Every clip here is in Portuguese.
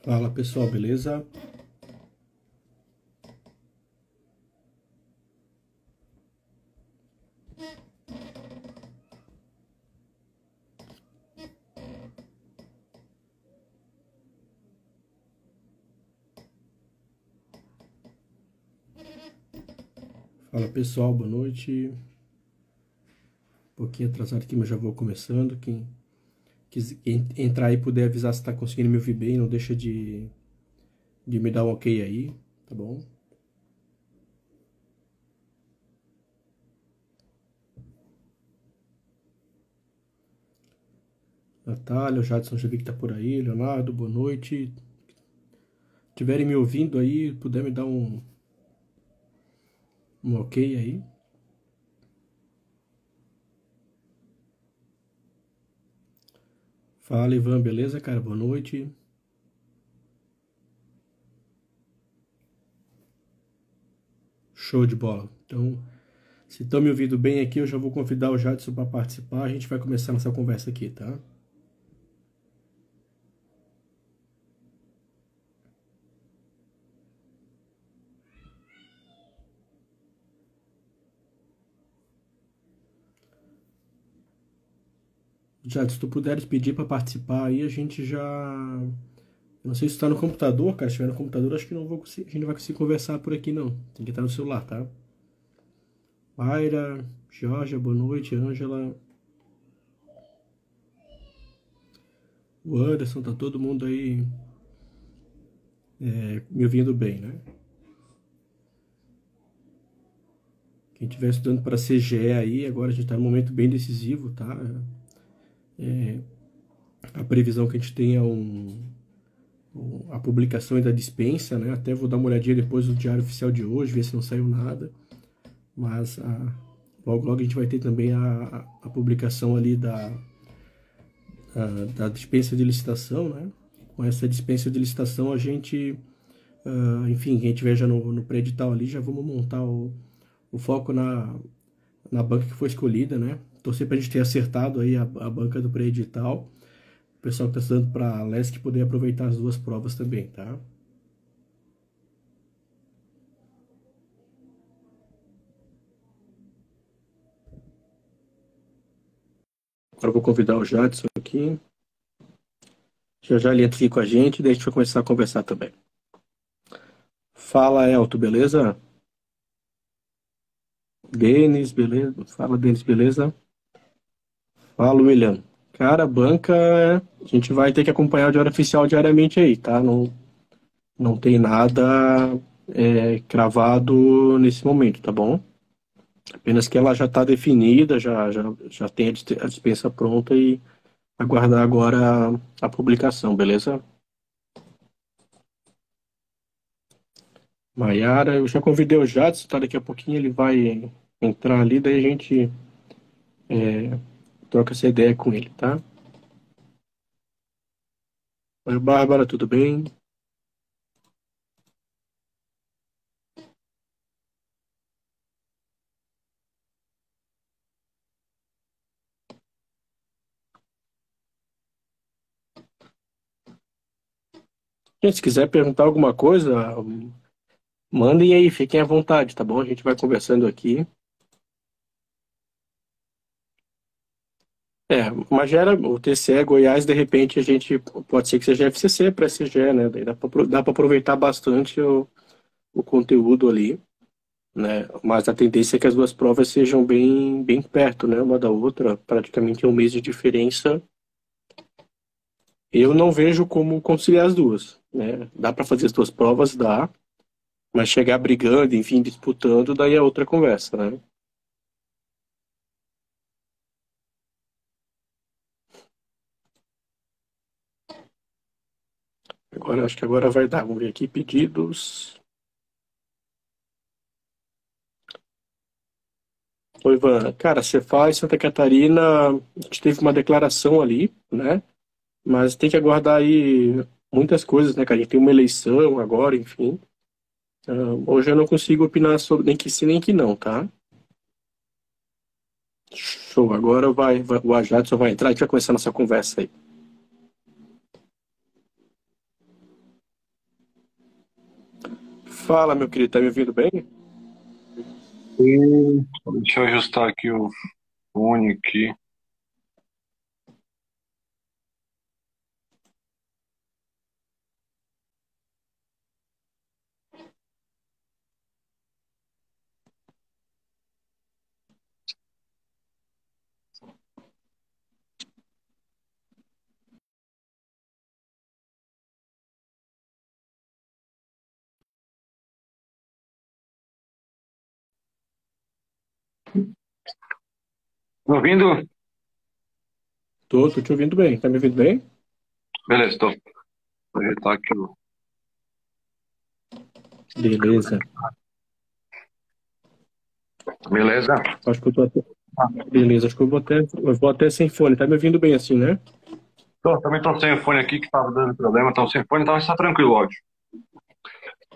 Fala pessoal, beleza? Fala pessoal, boa noite. Um pouquinho atrasado aqui, mas já vou começando. Quem entrar aí puder avisar se tá conseguindo me ouvir bem, não deixa de me dar um ok aí, tá bom? Natália, o Jadson já vi que tá por aí. Leonardo, boa noite. Se tiverem me ouvindo aí, puder me dar um ok aí. Fala Ivan, beleza, cara? Boa noite. Show de bola. Então, se estão me ouvindo bem aqui, eu já vou convidar o Jadson para participar. A gente vai começar nossa conversa aqui, tá? Já, se tu puderes pedir para participar aí, a gente já. Eu não sei se tu tá no computador, cara. Se estiver no computador, acho que não vou conseguir... a gente não vai conseguir conversar por aqui, não. Tem que estar no celular, tá? Mayra, Georgia, boa noite. Ângela, o Anderson, tá todo mundo aí me ouvindo bem, né? Quem estiver estudando para CGE aí, agora a gente tá num momento bem decisivo, tá? A previsão que a gente tem é a publicação da dispensa, né? Até vou dar uma olhadinha depois no Diário Oficial de hoje, ver se não saiu nada. Mas logo a gente vai ter também a publicação ali da dispensa de licitação, né? Com essa dispensa de licitação a gente, enfim, quem tiver já no pré-edital ali, já vamos montar o foco na banca que foi escolhida, né? Torcer para a gente ter acertado aí a banca do pré-edital. O pessoal que está estudando para a LESC poder aproveitar as duas provas também, tá? Agora eu vou convidar o Jadson aqui. Já ele entra aqui com a gente, daí a gente vai começar a conversar também. Fala, Elton, beleza? Denis, beleza? Fala, Denis, beleza? Fala, William. Cara, a banca, a gente vai ter que acompanhar o Diário Oficial diariamente aí, tá? Não tem nada cravado nesse momento, tá bom? Apenas que ela já está definida, já tem a dispensa pronta e aguardar agora a publicação, beleza? Maiara, eu já convidei o Jadson, tá? Daqui a pouquinho ele vai entrar ali, daí a gente troca essa ideia com ele, tá? Oi, Bárbara, tudo bem? Gente, se quiser perguntar alguma coisa, mandem aí, fiquem à vontade, tá bom? A gente vai conversando aqui. Mas já era o TCE Goiás, de repente a gente pode ser que seja FCC para SCGE, né? Daí dá para aproveitar bastante o conteúdo ali, né? Mas a tendência é que as duas provas sejam bem perto, né? Uma da outra, praticamente um mês de diferença. Eu não vejo como conciliar as duas, né? Dá para fazer as duas provas, dá, mas chegar brigando, enfim, disputando, daí é outra conversa, né? Agora, acho que agora vai dar. Vamos ver aqui, pedidos. Oi, Ivan. Cara, você faz Santa Catarina, a gente teve uma declaração ali, né? Mas tem que aguardar aí muitas coisas, né, cara? A gente tem uma eleição agora, enfim. Hoje eu não consigo opinar sobre nem que sim nem que não, tá? Show. Agora o Ajadson vai entrar e a gente vai começar nossa conversa aí. Fala, meu querido, tá me ouvindo bem? Deixa eu ajustar aqui o fone aqui. Me ouvindo? Tô te ouvindo bem. Tá me ouvindo bem? Beleza, estou. Vou ajeitar aqui o. Beleza. Beleza? Acho que eu tô até... Beleza, acho que eu vou até sem fone. Tá me ouvindo bem assim, né? Também tô sem o fone aqui que tava dando problema. Tava sem fone, então está tranquilo o áudio.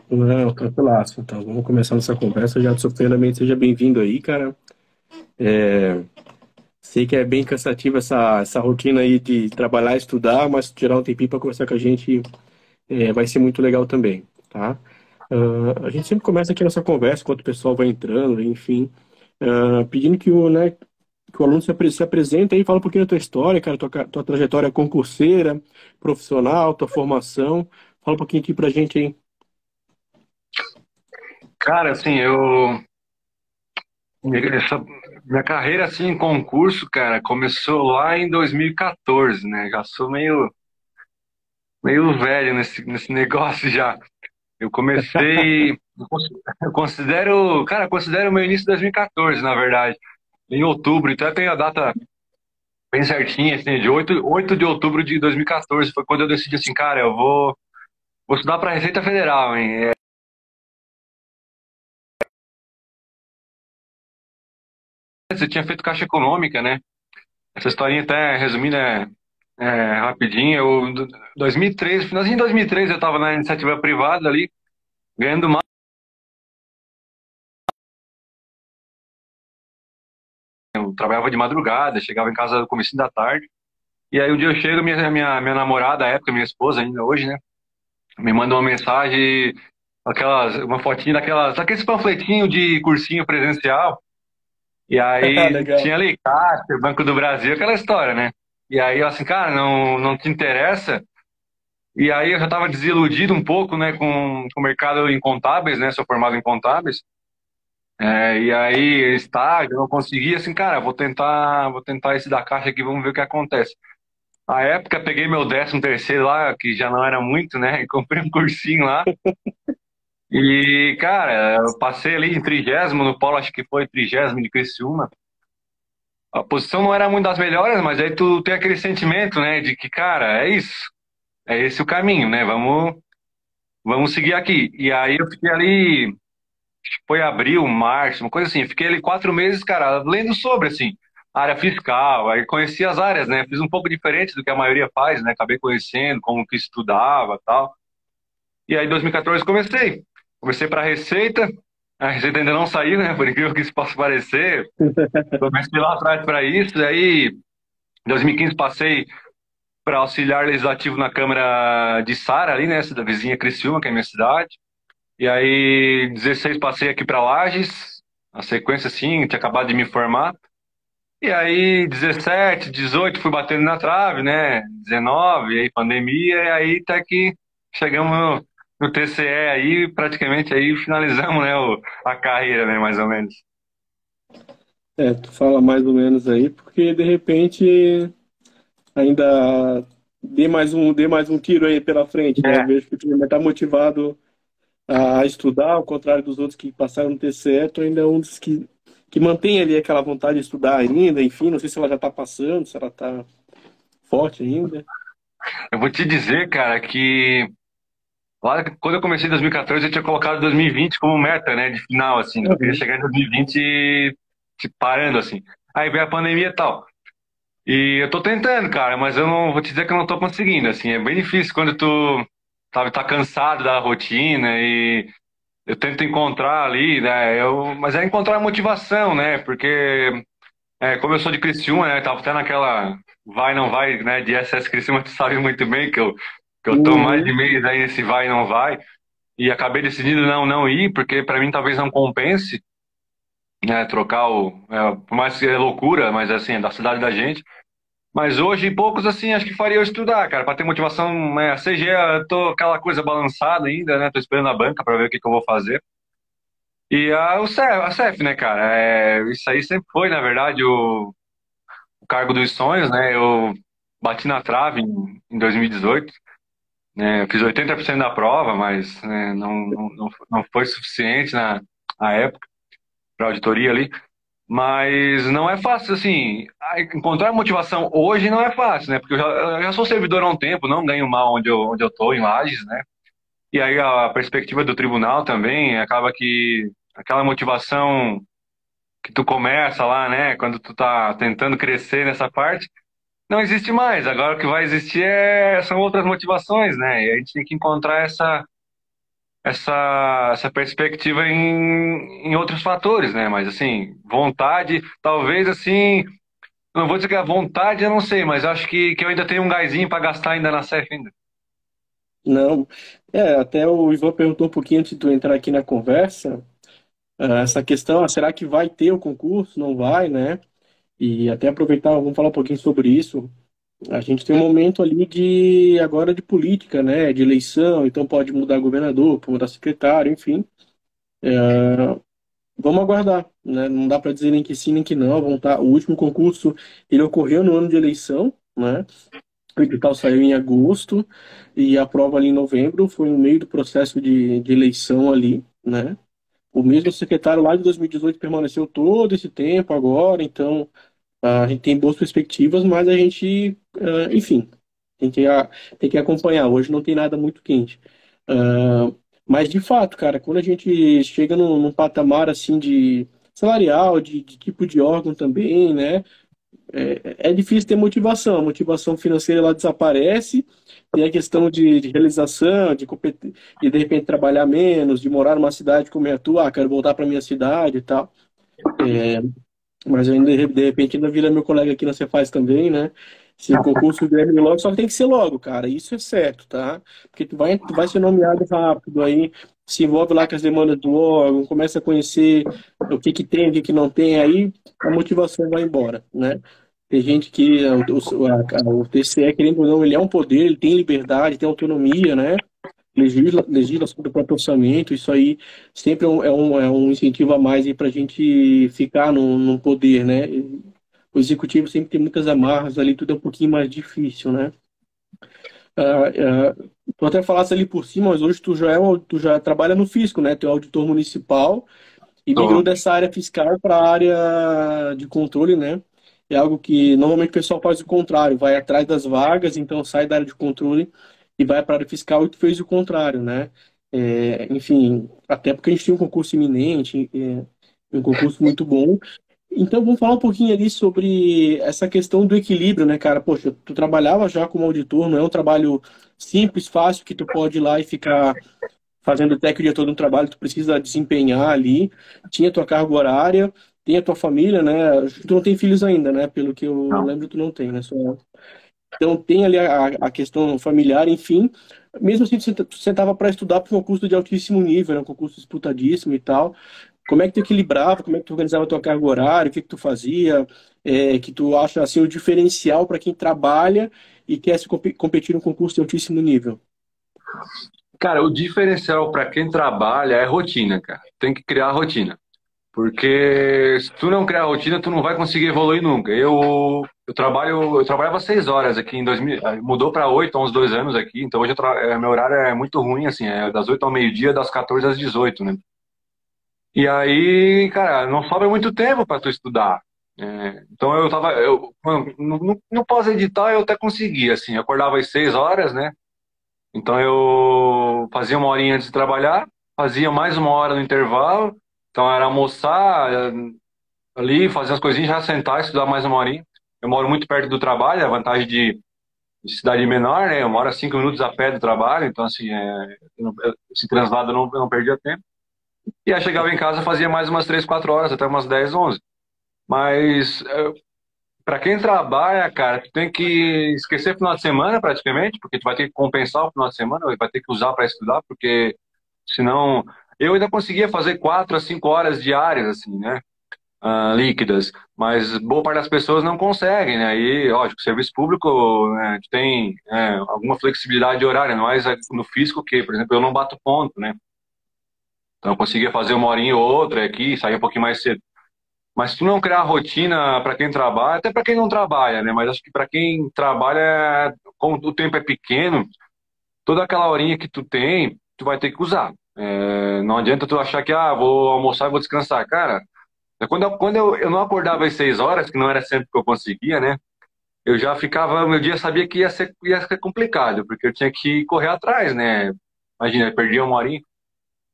Não, tranquilaço. Então, vamos começar nossa conversa. Já, primeiramente, seja bem-vindo aí, cara. Sei que é bem cansativa essa rotina aí de trabalhar e estudar, mas tirar um tempinho para conversar com a gente vai ser muito legal também, tá? A gente sempre começa aqui nossa conversa enquanto o pessoal vai entrando, enfim, pedindo que que o aluno se apresente aí, fala um pouquinho da tua história, cara, tua trajetória concurseira, profissional, tua formação. Fala um pouquinho aqui pra gente aí. Cara, assim, essa, minha carreira assim em concurso, cara, começou lá em 2014, né? Já sou meio velho nesse negócio já. Eu comecei. Eu considero, cara, eu considero o meu início de 2014, na verdade. Em outubro, então eu tenho a data bem certinha, assim, de 8 de outubro de 2014, foi quando eu decidi assim, cara, vou estudar para Receita Federal, hein? Você tinha feito Caixa Econômica, né? Essa historinha até resumindo rapidinho, 2013, finalzinho de 2013 eu estava na iniciativa privada ali, ganhando mais, eu trabalhava de madrugada, chegava em casa no começo da tarde, e aí um dia eu chego, minha namorada, à época, minha esposa ainda hoje, né? Me manda uma mensagem, uma fotinha daqueles panfletinhos de cursinho presencial. E aí Legal. tinha ali Caixa, Banco do Brasil, aquela história, né? E aí eu assim, cara, não te interessa? E aí eu já estava desiludido um pouco, né, com o mercado em contábeis, né? Sou formado em contábeis. E aí estágio, não consegui, assim, cara, vou tentar esse da Caixa aqui, vamos ver o que acontece. A época peguei meu 13º lá, que já não era muito, né? E comprei um cursinho lá. E, cara, eu passei ali em 30º no polo, acho que foi 30º de Criciúma. A posição não era muito das melhores, mas aí tu tem aquele sentimento, né, de que, cara, é isso, é esse o caminho, né, vamos seguir aqui. E aí eu fiquei ali, acho que foi abril, março, uma coisa assim, fiquei ali 4 meses, cara, lendo sobre, assim, área fiscal, aí conheci as áreas, né, fiz um pouco diferente do que a maioria faz, né, acabei conhecendo como que estudava tal. E aí em 2014 comecei para Receita, a Receita ainda não saiu, né, por incrível que isso possa parecer, comecei lá atrás para isso, aí em 2015 passei para auxiliar legislativo na Câmara de Sara, ali, né, da vizinha Criciúma, que é a minha cidade. E aí, 16 passei aqui para Lages, a sequência assim, tinha acabado de me formar. E aí, 17, 18 fui batendo na trave, né, 19, aí pandemia, e aí até que chegamos no TCE aí, praticamente aí finalizamos, né, a carreira, né, mais ou menos. Tu fala mais ou menos aí, porque de repente ainda dê mais um tiro aí pela frente, né? Eu É, vejo que tu ainda está motivado a estudar, ao contrário dos outros que passaram no TCE, tu ainda é um dos que mantém ali aquela vontade de estudar ainda, enfim, não sei se ela já está passando, se ela está forte ainda. eu vou te dizer, cara, que lá, quando eu comecei em 2014, eu tinha colocado 2020 como meta, né, de final, assim, que eu queria Uhum. chegar em 2020 tipo, parando, assim. Aí veio a pandemia e tal. E eu tô tentando, cara, mas eu não vou te dizer que eu não tô conseguindo, assim, é bem difícil quando tu, sabe, tá cansado da rotina e eu tento encontrar ali, né, mas é encontrar motivação, né, porque, como eu sou de Criciúma, né, tava até naquela vai, não vai, né, de SS Criciúma, tu sabe muito bem que eu tô mais de Uhum. mês aí nesse vai, não vai. e acabei decidindo não ir, porque para mim talvez não compense, né, trocar por mais que é loucura, mas assim, é da cidade da gente. Mas hoje, poucos assim, acho que faria eu estudar, cara, para ter motivação, né? A CG, eu tô aquela coisa balançada ainda, né? Tô esperando a banca para ver o que que eu vou fazer. E a CEF, né, cara? Isso aí sempre foi, na verdade, o cargo dos sonhos, né? Eu bati na trave em 2018, né? Eu fiz 80% da prova, mas né, não foi suficiente na época para auditoria ali. Mas não é fácil, assim, encontrar motivação hoje não é fácil, né? Porque eu já sou servidor há um tempo, não ganho mal onde eu tô, em Lages, né? E aí a perspectiva do tribunal também acaba que aquela motivação que tu começa lá, né? Quando tu tá tentando crescer nessa parte, não existe mais. Agora o que vai existir são outras motivações, né? E a gente tem que encontrar essa perspectiva em outros fatores, né? Mas assim, vontade, talvez assim. Não vou dizer que a vontade, eu não sei, mas acho que eu ainda tenho um gásinho para gastar ainda na CEF ainda. Não. Até o Ivan perguntou um pouquinho antes de tu entrar aqui na conversa, essa questão, será que vai ter o concurso? Não vai, né? E até aproveitar, vamos falar um pouquinho sobre isso. A gente tem um momento ali agora de política, né? De eleição, então pode mudar governador, pode mudar secretário, enfim. Vamos aguardar, né? Não dá para dizer nem que sim, nem que não. O último concurso, ele ocorreu no ano de eleição, né? O edital saiu em agosto e a prova ali em novembro, foi no meio do processo de eleição ali, né? O mesmo secretário lá de 2018 permaneceu todo esse tempo agora, então a gente tem boas perspectivas, mas a gente, enfim, tem que acompanhar. Hoje não tem nada muito quente. Ah, mas de fato, cara, quando a gente chega num patamar assim de salarial, de tipo de órgão também, né? É difícil ter motivação. A motivação financeira ela desaparece. Tem a questão de realização, de repente trabalhar menos, de morar numa cidade como é a tua, quero voltar para minha cidade e tal. Mas ainda, de repente, ainda vira meu colega aqui na Cefaz também, né? Se o concurso vier logo, só que tem que ser logo, cara. Isso é certo, tá? Porque tu vai ser nomeado rápido, aí se envolve lá com as demandas do órgão, começa a conhecer o que que tem, o que que não tem, aí a motivação vai embora, né? Tem gente que o TCE, querendo ou não, ele é um poder, ele tem liberdade, tem autonomia, né? Legisla sobre o próprio orçamento, isso aí sempre é um incentivo a mais para a gente ficar no poder, né? O executivo sempre tem muitas amarras ali, tudo é um pouquinho mais difícil, né? Tu até falasse ali por cima, mas hoje tu já trabalha no fisco, né? Tu é auditor municipal e migrou Tô. dessa área fiscal para a área de controle, né? É algo que normalmente o pessoal faz o contrário, vai atrás das vagas, então sai da área de controle e vai para a área fiscal e tu fez o contrário, né? Enfim, até porque a gente tem um concurso iminente, um concurso muito bom. Então vamos falar um pouquinho ali sobre essa questão do equilíbrio, né, cara? Poxa, tu trabalhava já como auditor, não é um trabalho simples, fácil, que tu pode ir lá e ficar fazendo até que o dia todo um trabalho que tu precisa desempenhar ali, tinha tua carga horária, tem a tua família, né? Tu não tem filhos ainda, né? Pelo que eu Não. lembro, tu não tem, né? Então tem ali a questão familiar, enfim. Mesmo assim, tu sentava para estudar para um concurso de altíssimo nível, né? Um concurso disputadíssimo e tal. Como é que tu equilibrava? Como é que tu organizava a tua carga horária? O que que tu fazia? Que tu acha assim o diferencial para quem trabalha e quer competir num concurso de altíssimo nível? Cara, o diferencial para quem trabalha é rotina, cara. Tem que criar rotina. Porque se tu não criar rotina, tu não vai conseguir evoluir nunca. Eu trabalhava 6 horas aqui em 2000, mudou para 8 há uns 2 anos aqui, então hoje meu horário é muito ruim, assim, é das 8 ao meio-dia, das 14 às 18, né? E aí, cara, não sobra muito tempo para tu estudar. Então no pós-edital eu até conseguia, assim, eu acordava às 6 horas, né? Então eu fazia uma horinha antes de trabalhar, fazia mais uma hora no intervalo, então era almoçar ali, fazer as coisinhas, já sentar, estudar mais uma horinha. Eu moro muito perto do trabalho, a vantagem de cidade menor, né? Eu moro a 5 minutos a pé do trabalho, então assim, esse translado eu não perdia tempo. E aí chegava em casa, fazia mais umas 3, 4 horas, até umas 10, 11. Mas para quem trabalha, cara, tu tem que esquecer o final de semana praticamente, porque tu vai ter que compensar o final de semana, vai ter que usar para estudar, porque Senão, eu ainda conseguia fazer 4 a 5 horas diárias, assim, né? Líquidas, mas boa parte das pessoas não conseguem, né? E, lógico, o serviço público, né, tem alguma flexibilidade de horário, mas no físico, que, por exemplo, eu não bato ponto, né? Então, eu conseguia fazer uma horinha ou outra aqui, sair um pouquinho mais cedo. Mas se tu não criar rotina para quem trabalha, até para quem não trabalha, né? Mas acho que para quem trabalha, como o tempo é pequeno, toda aquela horinha que tu tem, tu vai ter que usar. Não adianta tu achar que, vou almoçar e vou descansar. Cara, quando eu não acordava às 6 horas, que não era sempre que eu conseguia, né? Eu já ficava, meu dia sabia que ia ser complicado, porque eu tinha que correr atrás, né? Imagina, eu perdia uma horinha.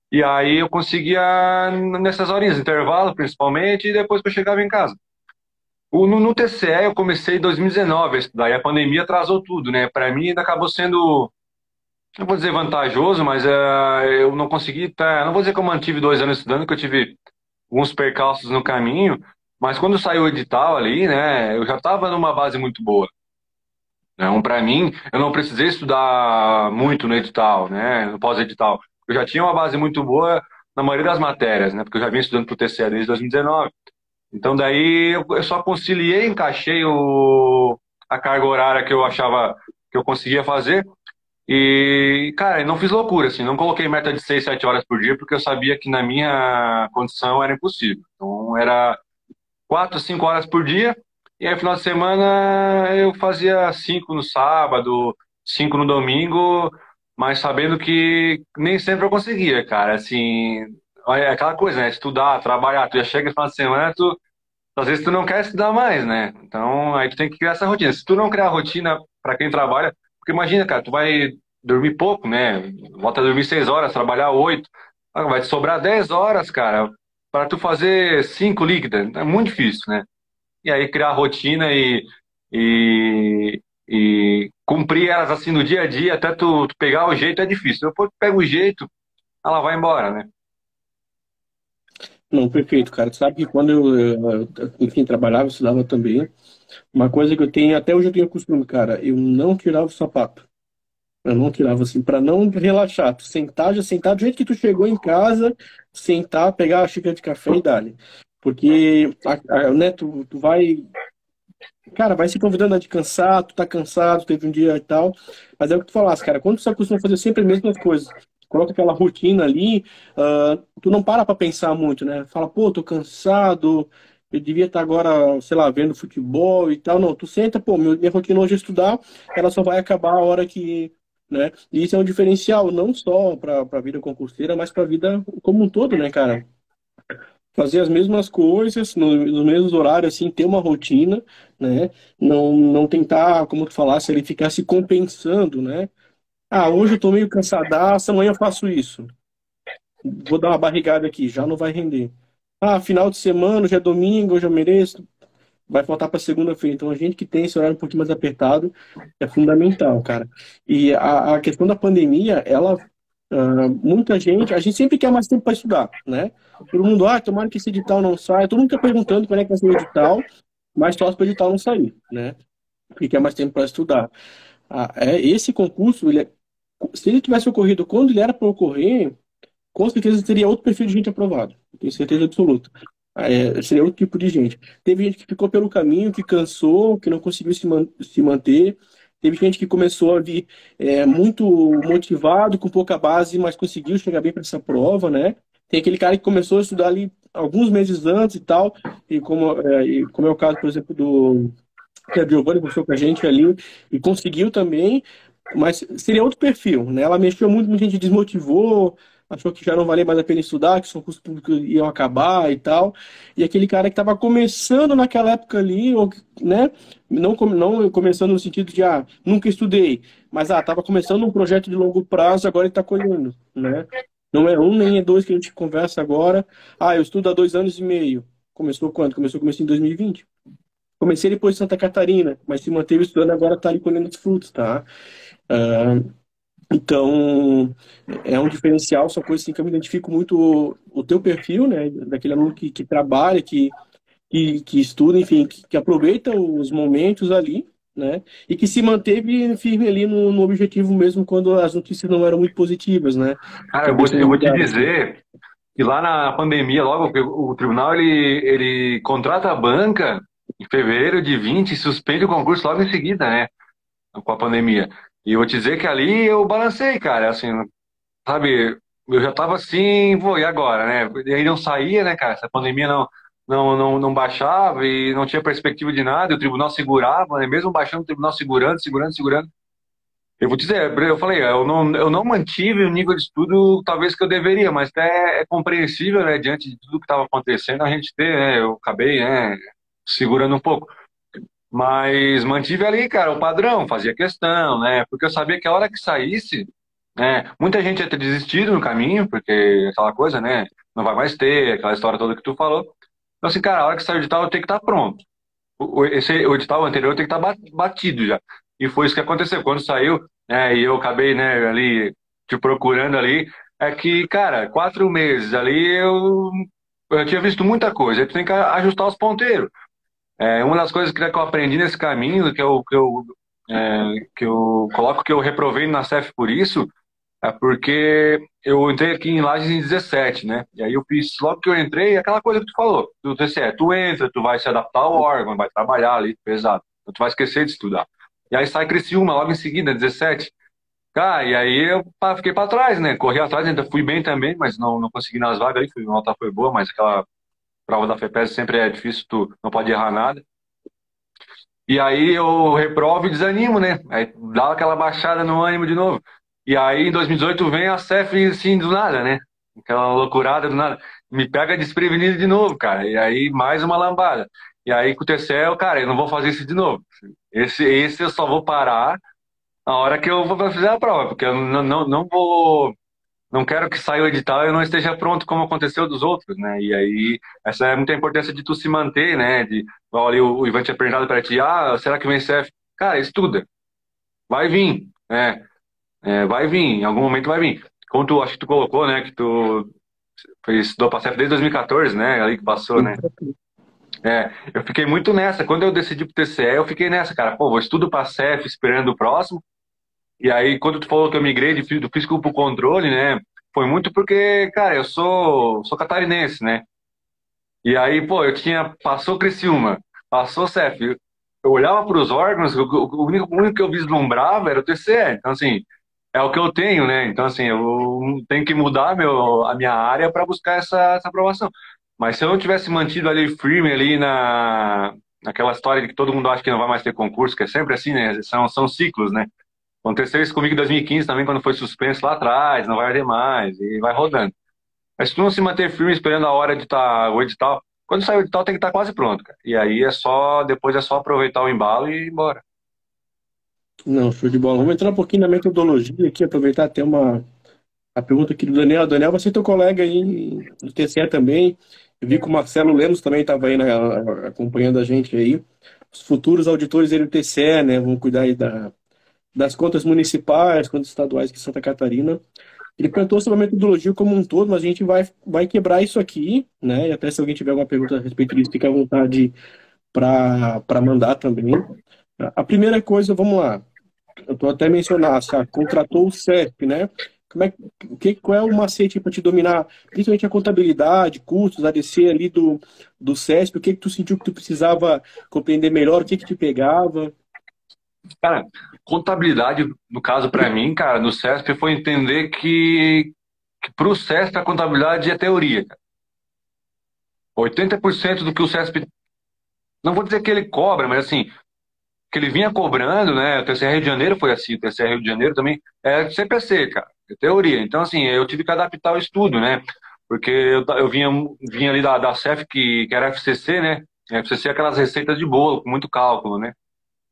E aí eu conseguia nessas horinhas, intervalo principalmente, e depois que eu chegava em casa. No TCE eu comecei em 2019 a estudar, e a pandemia atrasou tudo, né? Para mim ainda acabou sendo, não vou dizer vantajoso, mas eu não consegui, não vou dizer que eu mantive 2 anos estudando, que eu tive alguns percalços no caminho, mas quando saiu o edital ali, né, eu já estava numa base muito boa. Então, para mim, eu não precisei estudar muito no edital, né, no pós-edital. Eu já tinha uma base muito boa na maioria das matérias, né, porque eu já vinha estudando para o TCE desde 2019. Então, daí eu só conciliei, encaixei a carga horária que eu achava que eu conseguia fazer. E, cara, eu não fiz loucura, assim, não coloquei meta de 6, 7 horas por dia, porque eu sabia que na minha condição era impossível. Então, era 4, 5 horas por dia, e aí, no final de semana, eu fazia 5 no sábado, 5 no domingo, mas sabendo que nem sempre eu conseguia, cara. Assim, é aquela coisa, né? Estudar, trabalhar, tu já chega no final de semana, às vezes tu não quer estudar mais, né? Então, aí tu tem que criar essa rotina. Se tu não criar rotina para quem trabalha, porque imagina, cara, tu vai dormir pouco, né? Volta a dormir 6 horas, trabalhar 8, vai te sobrar 10 horas, cara, para tu fazer 5 líquidas. É muito difícil, né? E aí criar rotina e, e cumprir elas assim no dia a dia, até tu pegar o jeito é difícil. Depois tu pega o jeito, ela vai embora, né? Não, perfeito, cara. Tu sabe que quando enfim, trabalhava, estudava também, uma coisa que eu tenho, até hoje eu tenho costume, cara, eu não tirava o sapato. Eu não tirava assim, para não relaxar. Tu sentar, já sentar do jeito que tu chegou em casa, sentar, pegar a xícara de café e dar. Porque, né, tu vai, cara, vai se convidando de cansar, tu tá cansado, teve um dia e tal. Mas é o que tu falasse, cara, quando tu se acostuma a fazer sempre as mesmas coisas, coloca aquela rotina ali, tu não para pra pensar muito, né? Fala, pô, tô cansado, eu devia estar agora, sei lá, vendo futebol e tal. Não, tu senta, pô, minha rotina hoje é estudar, ela só vai acabar a hora que, né? E isso é um diferencial, não só pra vida concurseira, mas pra vida como um todo, né, cara? Fazer as mesmas coisas nos mesmos horários, assim, ter uma rotina, né? Não tentar, como tu falasse, ele ficar se compensando, né? Ah, hoje eu tô meio cansadaço, amanhã eu faço isso. Vou dar uma barrigada aqui, já não vai render. Ah, final de semana, já é domingo, eu já mereço. Vai faltar para segunda-feira. Então, a gente que tem esse horário um pouquinho mais apertado é fundamental, cara. E a questão da pandemia, ela, muita gente, a gente sempre quer mais tempo para estudar, né? Todo mundo, tomara que esse edital não saia. Todo mundo fica perguntando quando é que vai ser o edital, mas torce para o edital não sair, né? Porque quer mais tempo para estudar. Esse concurso, se ele tivesse ocorrido quando ele era para ocorrer, com certeza teria outro perfil de gente aprovado. Eu tenho certeza absoluta. Seria outro tipo de gente. Teve gente que ficou pelo caminho, que cansou, que não conseguiu se manter. Teve gente que começou a vir muito motivado, com pouca base, mas conseguiu chegar bem para essa prova, né? Tem aquele cara que começou a estudar ali alguns meses antes e tal, e como é o caso, por exemplo, do que a Giovanni mostrou com a gente ali, e conseguiu também, mas seria outro perfil, né? Ela mexeu muito, muita gente desmotivou, achou que já não valia mais a pena estudar, que os concursos públicos iam acabar e tal. E aquele cara que estava começando naquela época ali, ou, né? Não começando no sentido de, nunca estudei, mas, estava começando um projeto de longo prazo, agora ele está colhendo, né? Não é um nem é dois que a gente conversa agora. Eu estudo há 2 anos e meio. Começou quando? Começou em 2020. Comecei depois de Santa Catarina, mas se manteve estudando, agora está ali colhendo os frutos, tá? Ah, então, é um diferencial, são coisas assim, que eu me identifico muito o teu perfil, né? Daquele aluno que trabalha, que estuda, enfim, que aproveita os momentos ali, né? E que se manteve firme ali no objetivo mesmo quando as notícias não eram muito positivas, né? Cara, Que é bem eu vou te ligado aqui. dizer que lá na pandemia, logo que o tribunal ele contrata a banca em fevereiro de 20 e suspende o concurso logo em seguida, né? Com a pandemia. E eu vou te dizer que ali eu balancei, cara, assim, sabe, eu já tava assim, pô, e agora, né? E aí não saía, né, cara? Essa pandemia não baixava e não tinha perspectiva de nada, e o tribunal segurava, né? Mesmo baixando o tribunal segurando. Eu vou dizer, eu falei, eu não mantive o nível de estudo talvez que eu deveria, mas até é compreensível, né, diante de tudo que estava acontecendo, a gente ter, né, eu acabei, né, segurando um pouco. Mas mantive ali, cara, o padrão, fazia questão, né, porque eu sabia que a hora que saísse, né, muita gente ia ter desistido no caminho, porque aquela coisa, né, não vai mais ter, aquela história toda que tu falou. Então, assim, cara, a hora que sair o edital eu tenho que estar pronto. O edital anterior tem que estar batido já. E foi isso que aconteceu. Quando saiu, né, e eu acabei, né, ali, te procurando ali, é que, cara, 4 meses ali eu tinha visto muita coisa. Aí tu tem que ajustar os ponteiros. É, uma das coisas que eu aprendi nesse caminho, que eu coloco que eu reprovei na CEF por isso, é porque eu entrei aqui em Lages em 17, né? E aí eu fiz, logo que eu entrei, aquela coisa que tu falou, do TCE, tu entra, tu vai se adaptar ao órgão, vai trabalhar ali, pesado. Então tu vai esquecer de estudar. E aí sai Criciúma logo em seguida, 17. Cara, e aí eu fiquei pra trás, né? Corri atrás, ainda fui bem também, mas não consegui nas vagas aí, a nota foi boa, mas aquela prova da FEPES sempre é difícil, tu não pode errar nada. E aí eu reprovo e desanimo, né? Aí dá aquela baixada no ânimo de novo. E aí em 2018 vem a CEF assim do nada, né? Aquela loucurada do nada. Me pega desprevenido de novo, cara. E aí mais uma lambada. E aí com o TCL, cara, eu não vou fazer isso de novo. Esse eu só vou parar na hora que eu vou fazer a prova, porque eu não vou não quero que saia o edital e eu não esteja pronto como aconteceu dos outros, né? E aí, essa é muita importância de tu se manter, né? Igual ali o Ivan tinha perguntado para ti, será que vem CF? Cara, estuda, vai vir, né? É, vai vir, em algum momento vai vir. Como tu, acho que tu colocou, né? Que tu estudou para CF desde 2014, né? Ali que passou, né? É, eu fiquei muito nessa. Quando eu decidi pro TCE, eu fiquei nessa, cara. Pô, vou estudo para CF esperando o próximo. E aí, quando tu falou que eu migrei do físico pro controle, né? Foi muito porque, cara, eu sou catarinense, né? E aí, pô, passou Criciúma, passou CEF. Eu olhava para os órgãos, o único que eu vislumbrava era o TCE. Então, assim, é o que eu tenho, né? Então, assim, eu tenho que mudar a minha área para buscar essa aprovação. Mas se eu não tivesse mantido ali firme ali naquela história de que todo mundo acha que não vai mais ter concurso, que é sempre assim, né? São ciclos, né? Aconteceu isso comigo em 2015 também, quando foi suspenso lá atrás, não vai ter mais, e vai rodando. Mas se tu não se manter firme esperando a hora de estar o edital, quando sair o edital tem que estar quase pronto, cara. E aí depois é só aproveitar o embalo e ir embora. Não, show de bola. Vamos entrar um pouquinho na metodologia aqui, aproveitar até a pergunta aqui do Daniel. Daniel, você é teu colega aí do TCE também. Eu vi que o Marcelo Lemos também estava aí acompanhando a gente aí. Os futuros auditores aí do TCE, né, vão cuidar aí das contas municipais, contas estaduais aqui em Santa Catarina. Ele perguntou sobre a metodologia como um todo, mas a gente vai quebrar isso aqui, né? E até se alguém tiver alguma pergunta a respeito disso, fica à vontade para mandar também. A primeira coisa, vamos lá. Eu estou até mencionar, contratou o CEP, né? Qual é o macete para te dominar, principalmente a contabilidade, custos, ADC ali do CESP? O que tu sentiu que tu precisava compreender melhor? O que te pegava? Cara, contabilidade, no caso para mim, cara, no CESP foi entender que para o CESP a contabilidade é teoria, cara. 80% do que o CESP, não vou dizer que ele cobra, mas assim, que ele vinha cobrando, né? O TCR Rio de Janeiro foi assim, o TCR Rio de Janeiro também é CPC, cara, é teoria. Então, assim, eu tive que adaptar o estudo, né? Porque eu vinha ali da CEF, que era FCC, né? FCC é aquelas receitas de bolo, com muito cálculo, né?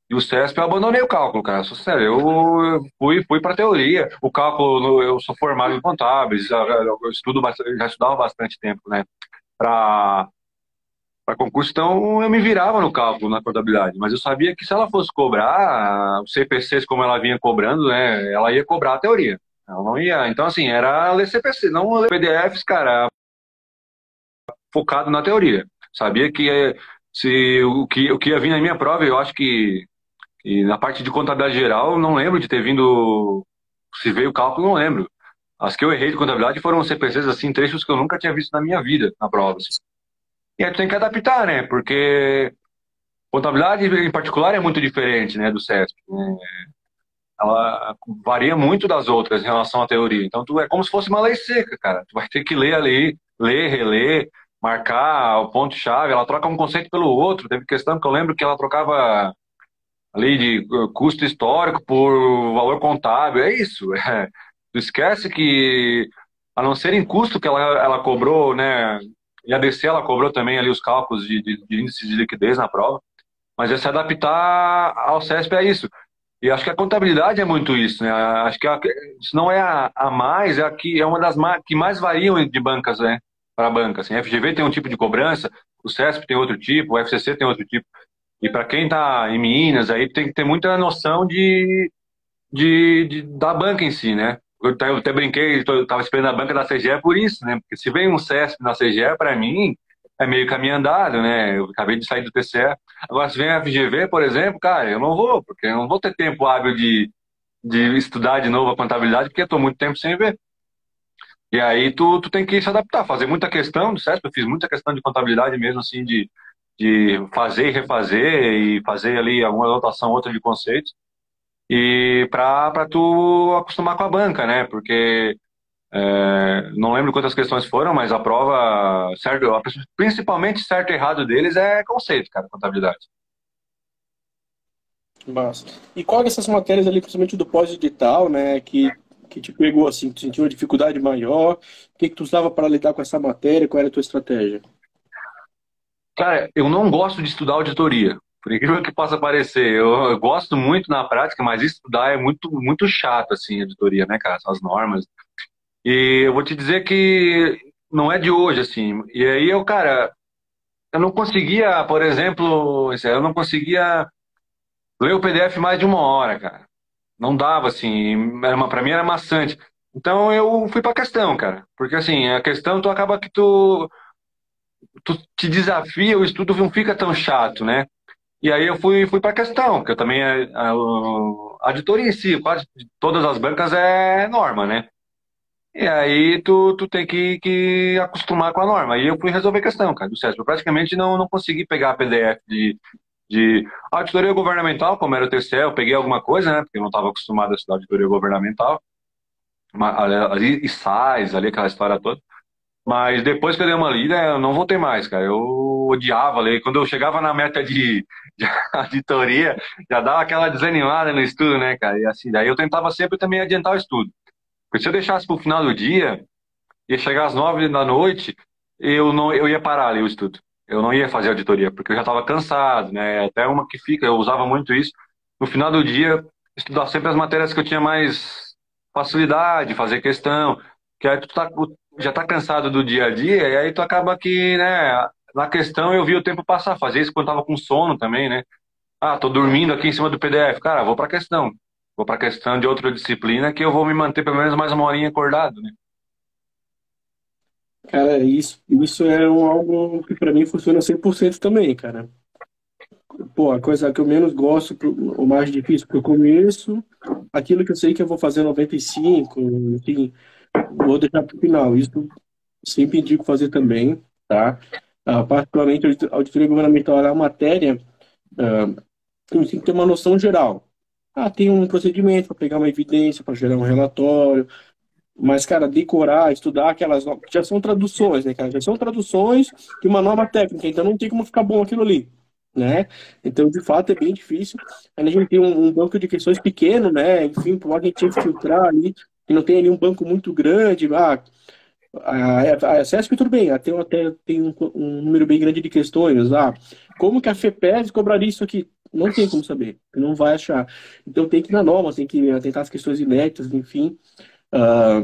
E o CESP eu abandonei o cálculo, cara. Sou sério, eu fui para teoria. O cálculo, eu sou formado em contábeis, eu estudo bastante, já estudava bastante tempo, né? Para concurso, então eu me virava no cálculo, na contabilidade, mas eu sabia que se ela fosse cobrar, os CPCs como ela vinha cobrando, né, ela ia cobrar a teoria. Ela não ia. Então, assim, era ler CPC, não ler PDFs, cara, focado na teoria. Sabia que se o que ia vir na minha prova, eu acho que E na parte de contabilidade geral, não lembro de ter vindo, se veio cálculo, não lembro. As que eu errei de contabilidade foram CPCs, assim, trechos que eu nunca tinha visto na minha vida na prova, assim. E aí tu tem que adaptar, né? Porque contabilidade em particular é muito diferente, né, do CESP, né? Ela varia muito das outras em relação à teoria. Então, tu é como se fosse uma lei seca, cara. Tu vai ter que ler ali, ler, reler, marcar o ponto-chave. Ela troca um conceito pelo outro. Teve questão que eu lembro que ela trocava ali de custo histórico por valor contábil. É isso. É. Tu esquece que, a não ser em custo que ela cobrou, né? E a DC ela cobrou também ali os cálculos de índice de liquidez na prova. Mas é se adaptar ao CESP é isso. E acho que a contabilidade é muito isso, né? Acho que se não é a mais, é a que é uma das que mais variam de bancas, né? Para banca. Assim, a FGV tem um tipo de cobrança, o CESP tem outro tipo, o FCC tem outro tipo. E para quem está em Minas, aí tem que ter muita noção da banca em si, né? Eu até brinquei, eu tava esperando a banca da CGE por isso, né? Porque se vem um CESP na CGE, para mim, é meio caminho andado, né? Eu acabei de sair do TCE. Agora, se vem a FGV, por exemplo, cara, eu não vou, porque eu não vou ter tempo hábil de estudar de novo a contabilidade, porque eu estou muito tempo sem ver. E aí tu tem que se adaptar, fazer muita questão do CESP, eu fiz muita questão de contabilidade mesmo, assim, de fazer e refazer, e fazer ali alguma anotação, outra de conceitos. E para tu acostumar com a banca, né? Porque não lembro quantas questões foram, mas a prova, certo, principalmente certo e errado deles é conceito, cara, contabilidade. Mas, e qual dessas matérias ali, principalmente do pós-edital, né, que te pegou assim, tu sentiu uma dificuldade maior? O que tu usava para lidar com essa matéria? Qual era a tua estratégia? Cara, eu não gosto de estudar auditoria. Por incrível que possa parecer, eu gosto muito na prática, mas estudar é muito, muito chato, assim, auditoria, né, cara? São as normas. E eu vou te dizer que não é de hoje, assim. E aí cara, eu não conseguia, por exemplo, eu não conseguia ler o PDF mais de uma hora, cara. Não dava, assim, para mim era maçante. Então eu fui pra questão, cara. Porque assim, a questão tu acaba que tu te desafia, o estudo não fica tão chato, né? E aí eu fui pra questão, porque eu também a auditoria em si, quase todas as bancas é norma, né? E aí tu tem que acostumar com a norma. E eu fui resolver a questão, cara, do CESP. Eu praticamente não consegui pegar a PDF de auditoria governamental, como era o TCE, eu peguei alguma coisa, né? Porque eu não estava acostumado a estudar auditoria governamental. Ali, e sais, ali aquela história toda. Mas depois que eu dei uma lida, eu não voltei mais, cara. Eu odiava ler. Quando eu chegava na meta de auditoria, já dava aquela desanimada no estudo, né, cara? E assim, daí eu tentava sempre também adiantar o estudo. Porque se eu deixasse pro final do dia, ia chegar às 9 da noite, eu ia parar ali o estudo. Eu não ia fazer auditoria, porque eu já estava cansado, né? Até uma que fica, eu usava muito isso. No final do dia, estudar sempre as matérias que eu tinha mais facilidade, fazer questão, que aí já tá cansado do dia a dia, e aí tu acaba que, né, na questão eu vi o tempo passar, fazia isso quando tava com sono também, né? Ah, tô dormindo aqui em cima do PDF, cara, vou pra questão. Vou pra questão de outra disciplina que eu vou me manter pelo menos mais uma horinha acordado, né? Cara, isso é algo que para mim funciona 100% também, cara. Pô, a coisa que eu menos gosto, o mais difícil pro começo, aquilo que eu sei que eu vou fazer 95, enfim, vou deixar pro final. Isso sempre indico fazer também, tá? Particularmente, a auditoria governamental é uma matéria que tem que ter uma noção geral. Tem um procedimento para pegar uma evidência, para gerar um relatório, mas, cara, decorar, estudar aquelas normas, já são traduções, né, cara? Já são traduções de uma norma técnica, então não tem como ficar bom aquilo ali, né? Então, de fato, é bem difícil. Aí a gente tem um banco de questões pequeno, né? Enfim, por que a gente tinha que filtrar ali, e não tem ali um banco muito grande. A CESP, tudo bem, até tem um número bem grande de questões. Como que a FEPES cobraria isso aqui? Não tem como saber, não vai achar. Então tem que ir na norma, tem que atentar as questões inéditas, enfim. Ah,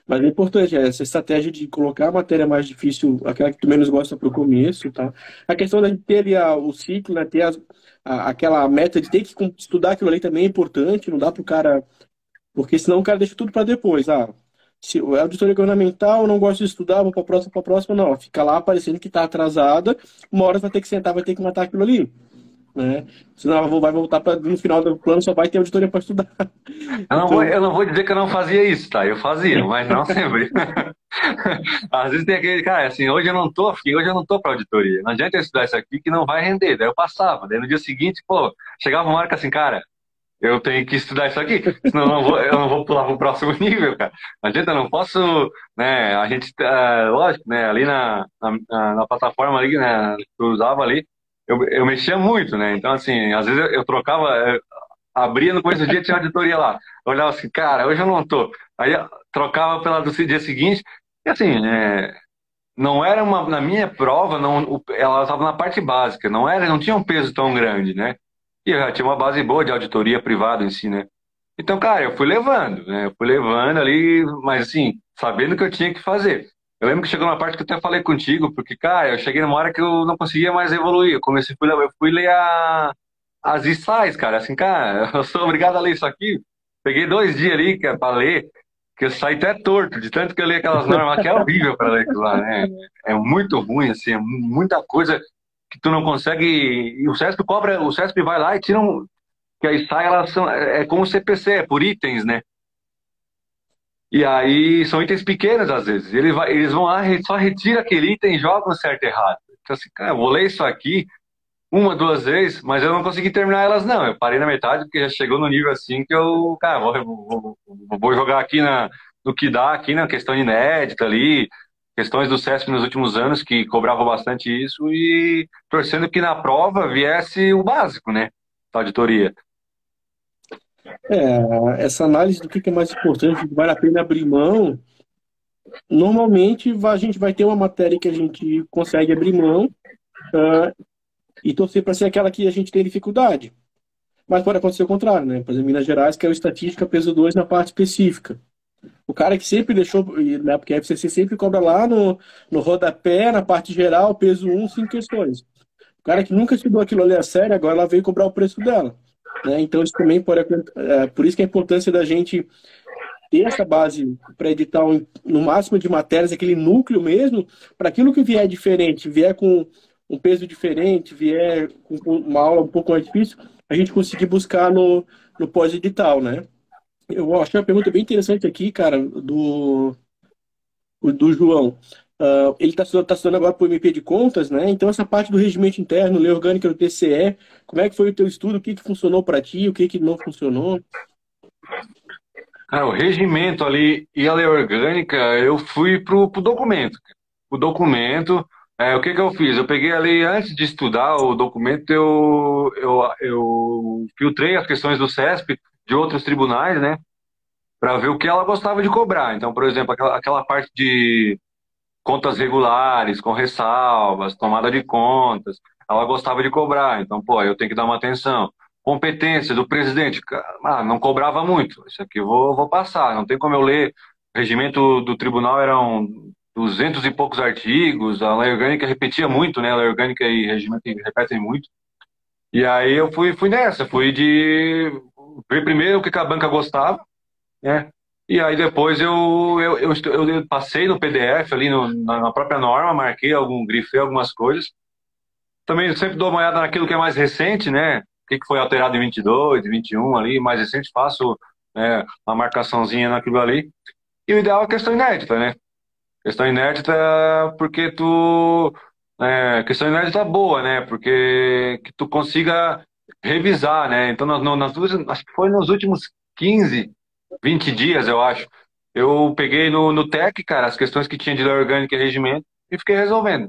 mas é importante essa estratégia de colocar a matéria mais difícil, aquela que tu menos gosta para o começo, tá? A questão de ter ali o ciclo, né, ter aquela meta de ter que estudar aquilo ali também é importante, não dá para o cara, porque senão o cara deixa tudo para depois. Se a auditoria governamental, eu não gosto de estudar, vou para a próxima, não. Fica lá parecendo que está atrasada, uma hora vai ter que sentar, vai ter que matar aquilo ali. né? Senão vai voltar para no final do plano só vai ter auditoria para estudar. Então, Eu não vou dizer que eu não fazia isso, tá? Eu fazia, mas não sempre. Às vezes tem aquele, cara, assim, hoje eu não tô afim, hoje eu não tô pra auditoria. Não adianta eu estudar isso aqui que não vai render. Daí eu passava. Daí no dia seguinte, pô, chegava uma hora que assim, cara, eu tenho que estudar isso aqui, senão eu não vou pular pro próximo nível, cara. Não adianta, eu não posso, né, a gente, lógico, né, ali na plataforma ali, né, que eu usava ali, eu mexia muito, né, então assim, às vezes eu trocava, abria no começo do dia, tinha auditoria lá, eu olhava assim, cara, hoje eu não tô, aí eu trocava pela do dia seguinte, e assim, não era uma, na minha prova, não, ela estava na parte básica, não tinha um peso tão grande, né, e eu já tinha uma base boa de auditoria privada em si, né, então, cara, eu fui levando, né? Eu fui levando ali, mas assim, sabendo o que eu tinha que fazer. Eu lembro que chegou uma parte que eu até falei contigo, porque, cara, eu cheguei numa hora que eu não conseguia mais evoluir. Eu fui ler as insights, cara. Assim, cara, eu sou obrigado a ler isso aqui. Peguei 2 dias ali, cara, pra ler, que eu saí até torto, de tanto que eu li aquelas normas, que é horrível para ler aquilo lá, né? É muito ruim, assim, é muita coisa que tu não consegue. E o CESP vai lá e tira um. Que aí sai, elas são, é como o CPC, é por itens, né? E aí são itens pequenos às vezes. Eles vão lá, só retira aquele item e jogam certo e errado. Então assim, cara, eu vou ler isso aqui uma, duas vezes, mas eu não consegui terminar elas não. Eu parei na metade porque já chegou no nível assim que eu, cara, vou jogar aqui no que dá aqui na questão inédita ali, questões do CESP nos últimos anos que cobravam bastante isso e torcendo que na prova viesse o básico, né? Da auditoria. essa análise do que é mais importante, que vale a pena abrir mão, normalmente a gente vai ter uma matéria que a gente consegue abrir mão, ah, e torcer para ser aquela que a gente tem dificuldade. Mas pode acontecer o contrário, né? Por exemplo, Minas Gerais, que é o estatística peso 2 na parte específica. O cara que sempre deixou, né, porque a FCC sempre cobra lá no rodapé, na parte geral, peso um 5 questões. O cara que nunca estudou aquilo ali a sério, agora ela veio cobrar o preço dela. Né? Então, isso também pode. Por isso que a importância da gente ter essa base pré-edital no máximo de matérias, aquele núcleo mesmo, para aquilo que vier diferente, vier com um peso diferente, vier com uma aula um pouco mais difícil, a gente conseguir buscar no pós-edital, né? Eu achei uma pergunta bem interessante aqui, cara, do João. Ele está estudando agora para o MP de Contas, né? Então, essa parte do regimento interno, lei orgânica do TCE, como é que foi o teu estudo? O que que funcionou para ti? O que que não funcionou? Cara, o regimento ali e a lei orgânica, eu fui pro documento. O documento, o que que eu fiz? Eu peguei ali, antes de estudar o documento, eu filtrei as questões do CESP, de outros tribunais, né, para ver o que ela gostava de cobrar. Então, por exemplo, aquela parte de contas regulares, com ressalvas, tomada de contas, ela gostava de cobrar. Então, pô, eu tenho que dar uma atenção. Competência do presidente, não cobrava muito. Isso aqui eu vou passar. Não tem como eu ler. O regimento do tribunal eram 200 e poucos artigos. A lei orgânica repetia muito, né? A lei orgânica e regimento repetem muito. E aí eu fui nessa, fui de ver primeiro o que a banca gostava, né? E aí depois eu passei no PDF ali na própria norma, marquei grifei algumas coisas. Também eu sempre dou uma olhada naquilo que é mais recente, né? O que foi alterado em 22, 21 ali, mais recente, faço, né, uma marcaçãozinha naquilo ali. E o ideal é a questão inédita, né? Questão inédita porque questão inédita boa, né? Porque que tu consiga revisar, né? Então, acho que foi nos últimos 15, 20 dias, eu acho. Eu peguei no TEC, cara, as questões que tinha de lei orgânica e regimento e fiquei resolvendo.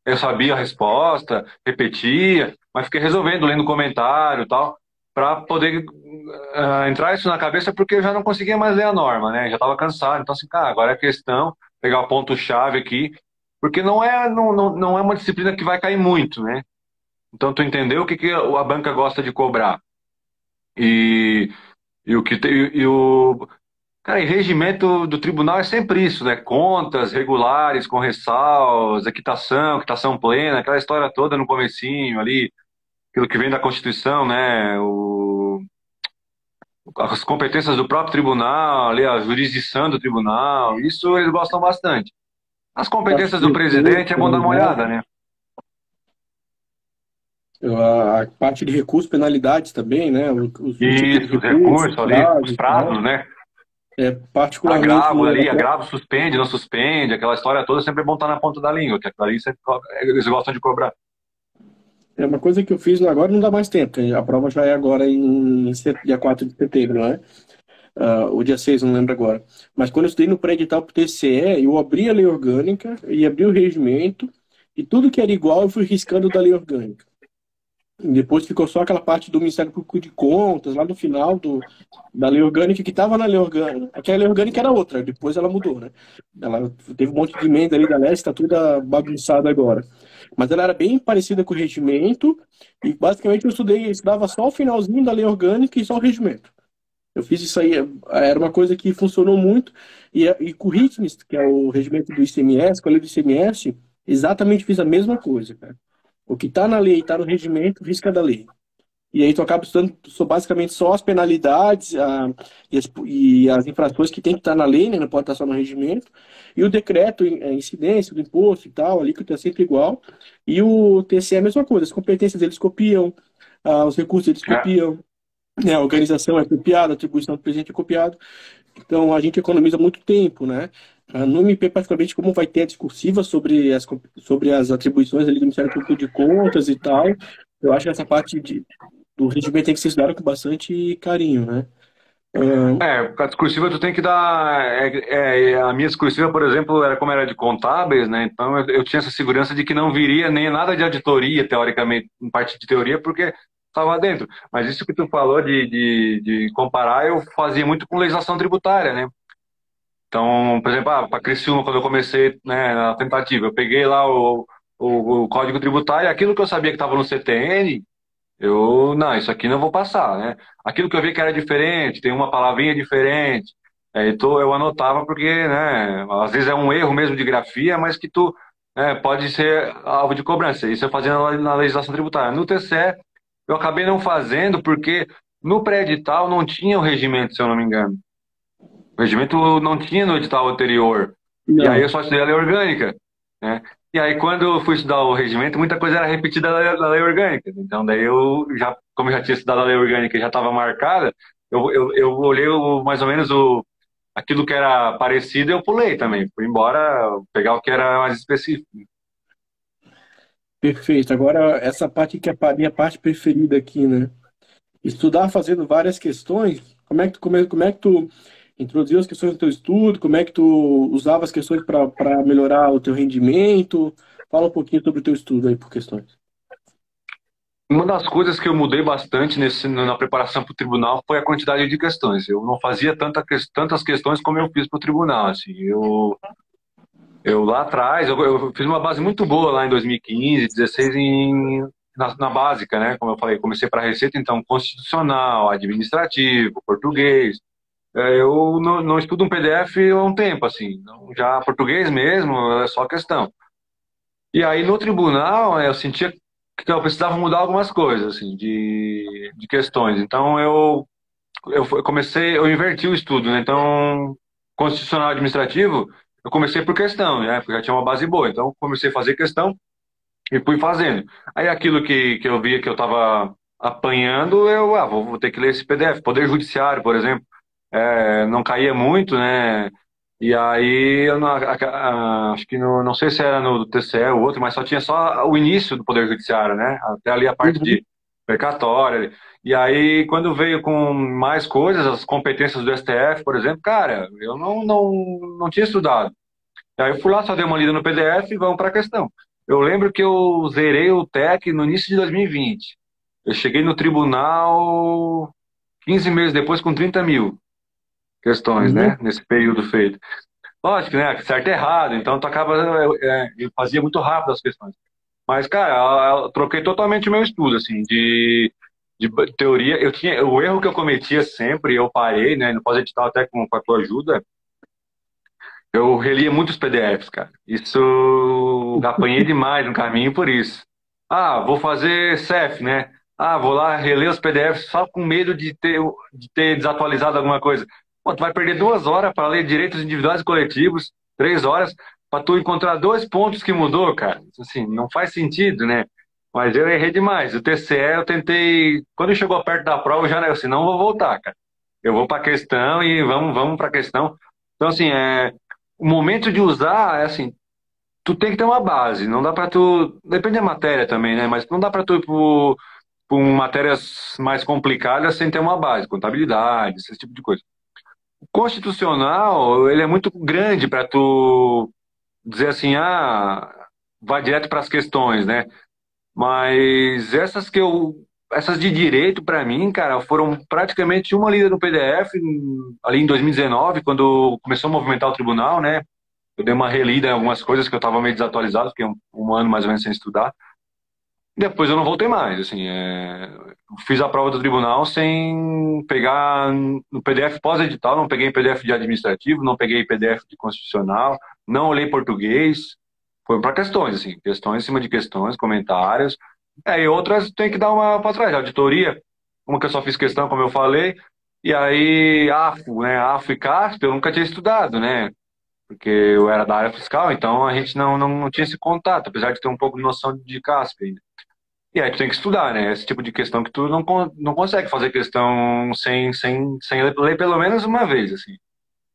Eu sabia a resposta, repetia, mas fiquei resolvendo, lendo comentário e tal, para poder entrar isso na cabeça, porque eu já não conseguia mais ler a norma, né? Já estava cansado. Então, assim, cara, agora é questão, pegar o ponto-chave aqui, porque não é uma disciplina que vai cair muito, né? Então, tu entendeu o que a banca gosta de cobrar. E, e o que tem, e o, Cara, e regimento do tribunal é sempre isso, né? Contas regulares, com ressalvas, quitação plena, aquela história toda no comecinho ali, aquilo que vem da Constituição, né? As competências do próprio tribunal, ali, a jurisdição do tribunal, isso eles gostam bastante. As As competências do presidente é bom dar uma pessoas, olhada, né? A parte de recursos, penalidades também, né? O tipo de Isso, os recurso, recursos ali, os prazo e prazos, tal. né? Particularmente Agravo na ali, agravo, suspende, não suspende, aquela história toda sempre é bom estar na ponta da língua, que aquilo ali eles gostam de cobrar. é uma coisa que eu fiz agora não dá mais tempo, porque a prova já é agora dia 4 de setembro, né? O dia 6 não lembro agora. Mas quando eu estudei no pré-edital para o TCE, eu abri a lei orgânica e abri o regimento, e tudo que era igual eu fui riscando da lei orgânica. E depois ficou só aquela parte do Ministério Público de Contas, lá no final da lei orgânica, que estava na lei orgânica. Aquela lei orgânica era outra, depois ela mudou, né? Ela teve um monte de emenda ali da leste, está toda bagunçada agora. Mas ela era bem parecida com o regimento, e basicamente eu estudava só o finalzinho da lei orgânica e só o regimento. Eu fiz isso aí, era uma coisa que funcionou muito, e com o RITMES, que é o regimento do ICMS, com a lei do ICMS, exatamente fiz a mesma coisa, cara. O que está na lei, está no regimento, risca da lei. E aí tu acaba estudando basicamente só as penalidades e as infrações que tem que estar na lei, né? Não pode estar só no regimento. E o decreto, a incidência do imposto e tal, ali que é sempre igual. E o TCE é a mesma coisa, as competências eles copiam, os recursos eles É, copiam, né? A organização é copiada, a atribuição do presidente é copiado. Então a gente economiza muito tempo, né? No MP, particularmente, como vai ter a discursiva sobre as atribuições ali do Ministério Público de Contas e tal, eu acho que essa parte do regimento tem que ser estudada com bastante carinho, né? a discursiva tu tem que dar. A minha discursiva, por exemplo, era como era de contábeis, né? Então eu tinha essa segurança de que não viria nem nada de auditoria, teoricamente, em parte de teoria, porque estava dentro. Mas isso que tu falou de comparar, eu fazia muito com legislação tributária, né? Então, por exemplo, para Criciúma, quando eu comecei, né, na tentativa, eu peguei lá o Código Tributário, aquilo que eu sabia que estava no CTN, não, isso aqui não vou passar, né? Aquilo que eu vi que era diferente, tem uma palavrinha diferente, então eu anotava porque, né, às vezes é um erro mesmo de grafia, mas que pode ser alvo de cobrança. Isso eu fazia na legislação tributária. No TCE, eu acabei não fazendo porque no pré-edital não tinha o regimento, se eu não me engano. O regimento não tinha no edital anterior. E aí eu Não. só estudei a lei orgânica, né? E aí quando eu fui estudar o regimento, muita coisa era repetida da lei orgânica. Então daí como eu já tinha estudado a lei orgânica e já estava marcada, eu olhei mais ou menos aquilo que era parecido e eu pulei também. Fui embora pegar o que era mais específico. Perfeito. Agora, essa parte que é a minha parte preferida aqui, né? Estudar fazendo várias questões, como é que tu introduziu as questões do teu estudo, como é que tu usava as questões para melhorar o teu rendimento? Fala um pouquinho sobre o teu estudo aí por questões. Uma das coisas que eu mudei bastante na preparação para o tribunal foi a quantidade de questões. Eu não fazia tantas questões como eu fiz para o tribunal. Assim, eu lá atrás, eu fiz uma base muito boa lá em 2015, 16 na básica, né? Como eu falei, comecei para Receita, então constitucional, administrativo, português. Eu não estudo um PDF há um tempo, assim, então, já português mesmo é só questão. E aí no tribunal eu sentia que eu precisava mudar algumas coisas, assim, de questões. Então eu inverti o estudo, né? Então, constitucional administrativo, eu comecei por questão, né? Porque já tinha uma base boa. Então, comecei a fazer questão e fui fazendo. Aí aquilo que eu via que eu estava apanhando, vou ter que ler esse PDF. Poder Judiciário, por exemplo, não caía muito, né? E aí, acho que não sei se era no TCE ou outro, mas tinha só o início do Poder Judiciário, né? Até ali a parte Uhum. de precatória. E aí, quando veio com mais coisas, as competências do STF, por exemplo, cara, eu não tinha estudado. E aí eu fui lá, só dei uma lida no PDF e vamos para a questão. Eu lembro que eu zerei o TEC no início de 2020. Eu cheguei no tribunal 15 meses depois com 30 mil questões, Uhum. né? Nesse período feito. Lógico, né? Certo e errado, então tu acaba. Eu fazia muito rápido as questões. Mas, cara, eu troquei totalmente o meu estudo, assim, de teoria. O erro que eu cometia sempre, eu parei, né? No pós-edital até com a tua ajuda, eu relia muitos PDFs, cara. Isso, apanhei demais no caminho por isso. Ah, vou fazer CEF, né? Ah, vou lá reler os PDFs só com medo de ter desatualizado alguma coisa. Pô, tu vai perder 2 horas para ler direitos individuais e coletivos, 3 horas, para tu encontrar dois pontos que mudou, cara. Assim, não faz sentido, né? Mas eu errei demais. O TCE eu tentei. Quando chegou perto da prova, eu já assim, não vou voltar, cara. Eu vou para a questão e vamos para a questão. Então, assim, o momento de usar é assim, tu tem que ter uma base. Não dá para tu. Depende da matéria também, né? Mas não dá para tu ir por matérias mais complicadas sem ter uma base, contabilidade, esse tipo de coisa. O constitucional, ele é muito grande para tu dizer assim, vai direto para as questões, né? Mas essas de direito, para mim, cara, foram praticamente uma lida no PDF, ali em 2019, quando começou a movimentar o tribunal, né? Eu dei uma relida em algumas coisas que eu estava meio desatualizado, fiquei um ano mais ou menos sem estudar. Depois eu não voltei mais, assim, fiz a prova do tribunal sem pegar no PDF pós-edital, não peguei PDF de administrativo, não peguei PDF de constitucional, não olhei português, foi para questões, assim, questões em cima de questões, comentários, e outras tem que dar uma para trás, auditoria, uma que eu só fiz questão, como eu falei, e aí AFO, né, AFO e CASP eu nunca tinha estudado, né, porque eu era da área fiscal, então a gente não tinha esse contato, apesar de ter um pouco de noção de CASP ainda. E aí tu tem que estudar, né? Esse tipo de questão que tu não consegue fazer questão sem ler pelo menos uma vez, assim.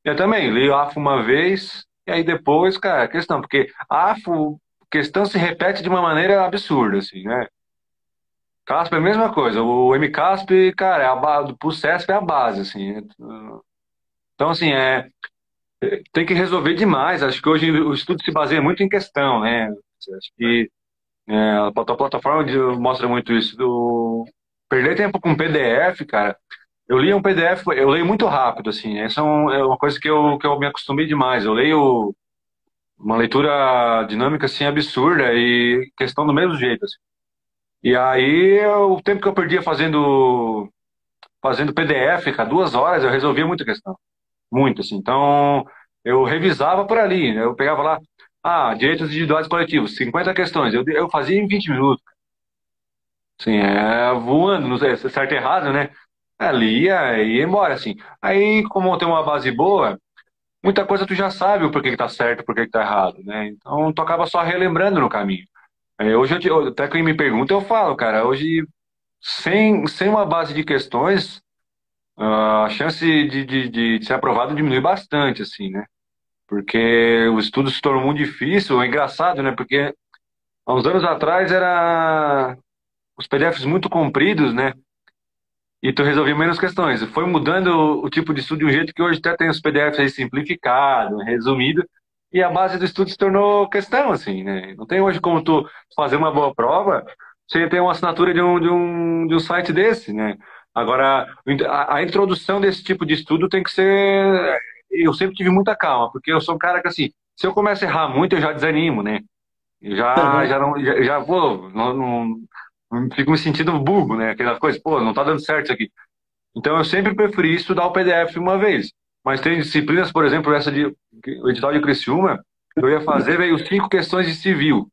Eu também li a AFO uma vez, e aí depois, cara, questão, porque a AFO, questão se repete de uma maneira absurda, assim, né? CASP é a mesma coisa, o MCASP, cara, é a base, pro CESP é a base, assim. Então, assim, tem que resolver demais. Acho que hoje o estudo se baseia muito em questão, né? Acho que a plataforma mostra muito isso. Perder tempo com PDF, cara. Eu li um PDF, eu leio muito rápido, assim. Essa é uma coisa que eu me acostumei demais. Eu leio uma leitura dinâmica, assim, absurda e questão do mesmo jeito, assim. E aí, o tempo que eu perdia fazendo PDF, cara, 2 horas, eu resolvia muita questão. Muito, assim. Então, eu revisava por ali, né? Eu pegava lá, direitos individuais coletivos, 50 questões. Eu fazia em 20 minutos. Sim, voando, não sei, certo e errado, né? Ali ia embora, assim. Aí, como tem uma base boa, muita coisa tu já sabe o porquê que tá certo, o porquê que tá errado, né? Então, tu acaba só relembrando no caminho. Hoje, até quem me pergunta, eu falo, cara, hoje, sem uma base de questões, a chance de ser aprovado diminui bastante, assim, né? Porque o estudo se tornou muito difícil, é engraçado, né? Porque há uns anos atrás era os PDFs muito compridos, né? E tu resolvia menos questões. Foi mudando o tipo de estudo de um jeito que hoje até tem os PDFs aí simplificado, resumido, e a base do estudo se tornou questão, assim, né? Não tem hoje como tu fazer uma boa prova sem ter uma assinatura de um site desse, né? Agora, a introdução desse tipo de estudo tem que ser. Eu sempre tive muita calma, porque eu sou um cara que, assim, se eu começo a errar muito, eu já desanimo, né? Eu já não, pô, não fico me sentindo burro, né? Aquela coisa, pô, não tá dando certo isso aqui. Então eu sempre preferi estudar o PDF uma vez. Mas tem disciplinas, por exemplo, o edital de Criciúma, eu ia fazer, veio 5 questões de civil,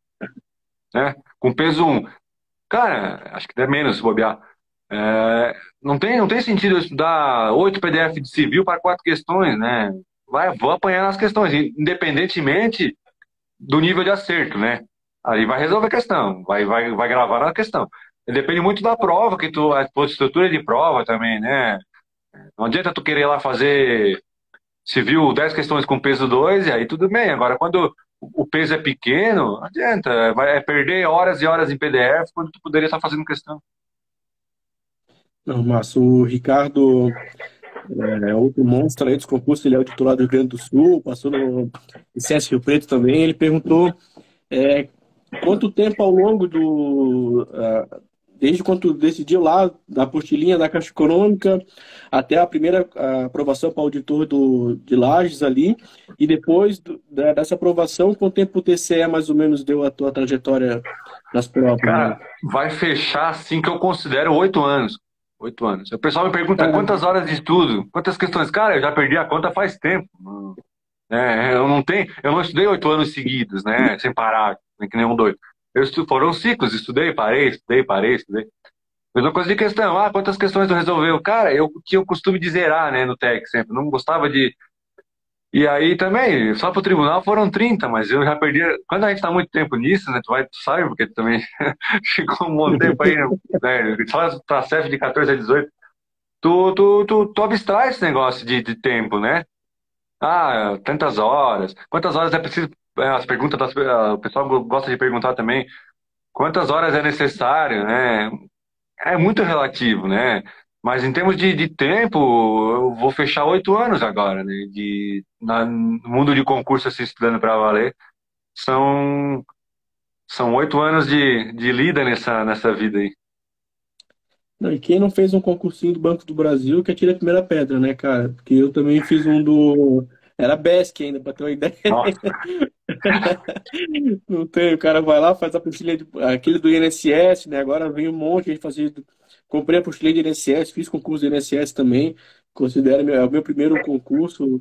né? Com peso 1. Cara, acho que é menos se bobear. Não tem sentido eu estudar 8 PDF de civil para 4 questões, né? Vou apanhar nas questões, independentemente do nível de acerto, né? Aí vai resolver a questão, vai gravar na questão. Depende muito da prova, a tua estrutura de prova também, né? Não adianta tu querer lá fazer, se viu 10 questões com peso 2 e aí tudo bem. Agora, quando o peso é pequeno, não adianta, vai perder horas e horas em PDF quando tu poderia estar fazendo questão. Não, mas o Ricardo é outro monstro aí dos concursos, ele é o titular do Rio Grande do Sul, passou no ICS Rio Preto também. Ele perguntou é, quanto tempo ao longo desde quando tu decidiu lá, da apostilinha da Caixa Econômica, até a primeira aprovação para o auditor de Lages ali, e depois dessa aprovação, quanto tempo o TCE mais ou menos deu a tua trajetória nas provas, né? Cara, vai fechar assim que eu considero 8 anos. 8 anos. O pessoal me pergunta quantas horas de estudo, quantas questões. Cara, eu já perdi a conta faz tempo. Eu não estudei 8 anos seguidos, né? Sem parar, nem que nem um doido. Foram ciclos, estudei, parei, estudei, parei, estudei. Mesma coisa de questão. Quantas questões tu resolveu? Cara, eu tinha o costume de zerar, né, no TEC sempre. Não gostava de. E aí também, só pro tribunal foram 30, mas eu já perdi. Quando a gente tá muito tempo nisso, né? Tu sabe, porque tu também ficou um bom tempo aí, né? Só pra CEF de 14 a 18. Tu abstrai esse negócio de tempo, né? Ah, tantas horas. Quantas horas é preciso. As perguntas o pessoal gosta de perguntar também. Quantas horas é necessário, né? É muito relativo, né? Mas em termos de tempo, eu vou fechar 8 anos agora, né? No mundo de concurso, assim, estudando para valer. São, são 8 anos de lida nessa vida aí. Não, e quem não fez um concursinho do Banco do Brasil, que atire a primeira pedra, né, cara? Porque eu também fiz um do. Era BESC ainda, pra ter uma ideia. Nossa, Não tem, o cara vai lá, faz a apostila, aquele do INSS, né? Agora vem um monte, a gente fazia. Comprei a apostila de INSS, fiz concurso do INSS também. Considero é o meu primeiro concurso.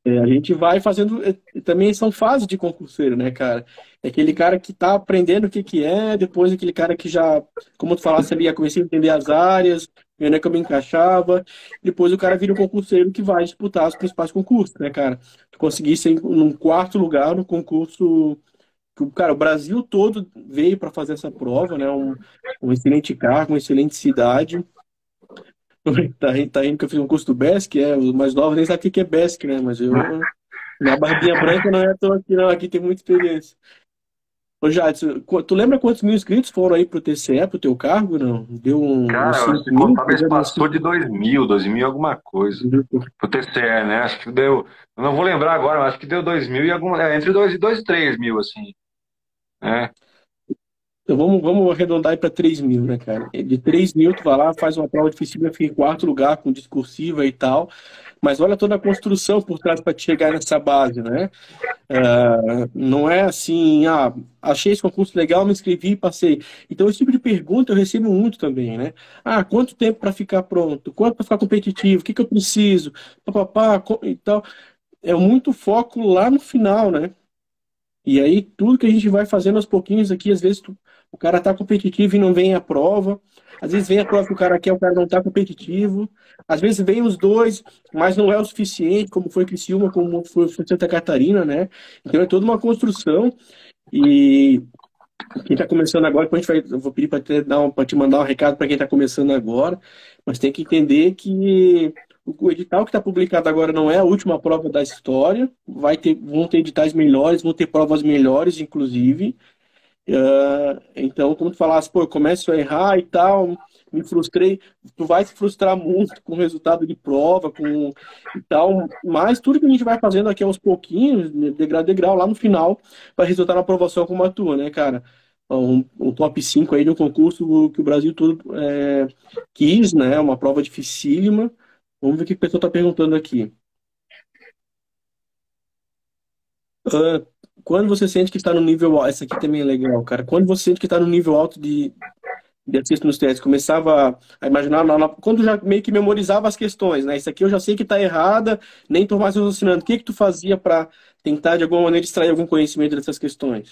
A gente vai fazendo. Também são fases de concurseiro, né, cara? É aquele cara que tá aprendendo o que que é, depois aquele cara que já, como tu falasse ali, já comecei a entender as áreas, onde é que eu me encaixava. Depois o cara vira um concurseiro que vai disputar os principais concursos, né, cara? Tu conseguir ser num quarto lugar no concurso. Cara, o Brasil todo veio para fazer essa prova, né? Um excelente cargo, uma excelente cidade. Tá indo que eu fiz um curso do BESC, os mais novos nem sabem o que é BESC, né? Mas eu, minha barbinha branca não é à toa aqui, não. Aqui tem muita experiência. Ô, Jadson, tu lembra quantos mil inscritos foram aí pro TCE, pro teu cargo, não? Deu uns cara, eu acho 5 que mil? contábeis passou de 2000 alguma coisa. Pro TCE, né? Acho que deu. Eu não vou lembrar agora, mas acho que deu 2000 e alguma. Entre 2 e 3 mil, assim. Né? Então vamos arredondar aí para 3 mil, né, cara? De 3 mil, tu vai lá, faz uma prova difícil, fica em quarto lugar, com discursiva e tal. Mas olha toda a construção por trás para te chegar nessa base, né? Não é assim, achei esse concurso legal, me inscrevi e passei. Então, esse tipo de pergunta eu recebo muito também, né? Quanto tempo para ficar pronto? Quanto para ficar competitivo? O que que eu preciso? Papapá, e tal. É muito foco lá no final, né? E aí, tudo que a gente vai fazendo aos pouquinhos aqui, às vezes o cara tá competitivo e não vem à prova. Às vezes vem a prova que o cara quer, o cara não tá competitivo. Às vezes vem os dois, mas não é o suficiente, como foi Criciúma, como foi Santa Catarina, né? Então é toda uma construção. E quem está começando agora, depois eu vou pedir para te mandar um recado para quem está começando agora, mas tem que entender que o edital que está publicado agora não é a última prova da história, vão ter editais melhores, vão ter provas melhores, inclusive. Então, como tu falasse, pô, eu começo a errar e tal, me frustrei, tu vai se frustrar muito com o resultado de prova, com e tal, mas tudo que a gente vai fazendo aqui aos pouquinhos, degrau a degrau, lá no final, vai resultar na aprovação como a tua, né, cara? Um top 5 aí de um concurso que o Brasil todo quis, né? Uma prova dificílima. Vamos ver o que o pessoal está perguntando aqui. Ah, quando você sente que está no nível alto, essa aqui também é legal, cara. Quando você sente que está no nível alto de assisto nos testes, começava a imaginar, quando já meio que memorizava as questões, né? Isso aqui eu já sei que está errada, nem estou mais raciocinando. O que que tu fazia para tentar, de alguma maneira, extrair algum conhecimento dessas questões?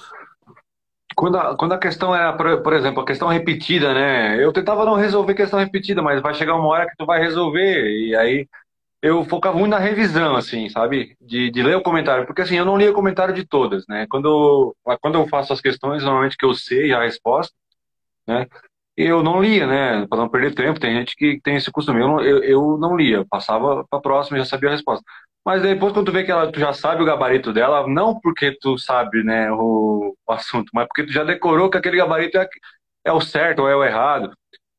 Quando a questão era, por exemplo, a questão repetida, né? Eu tentava não resolver questão repetida, mas vai chegar uma hora que tu vai resolver. E aí eu focava muito na revisão, assim, sabe? De ler o comentário. Porque assim, eu não lia o comentário de todas, né? Quando eu faço as questões, normalmente que eu sei a resposta, né? Eu não lia, né? Para não perder tempo, tem gente que tem esse costume. Eu não lia, passava para a próxima e já sabia a resposta. Mas depois, quando tu vê que tu já sabe o gabarito dela, não porque tu sabe, né, o assunto, mas porque tu já decorou que aquele gabarito é o certo ou é o errado.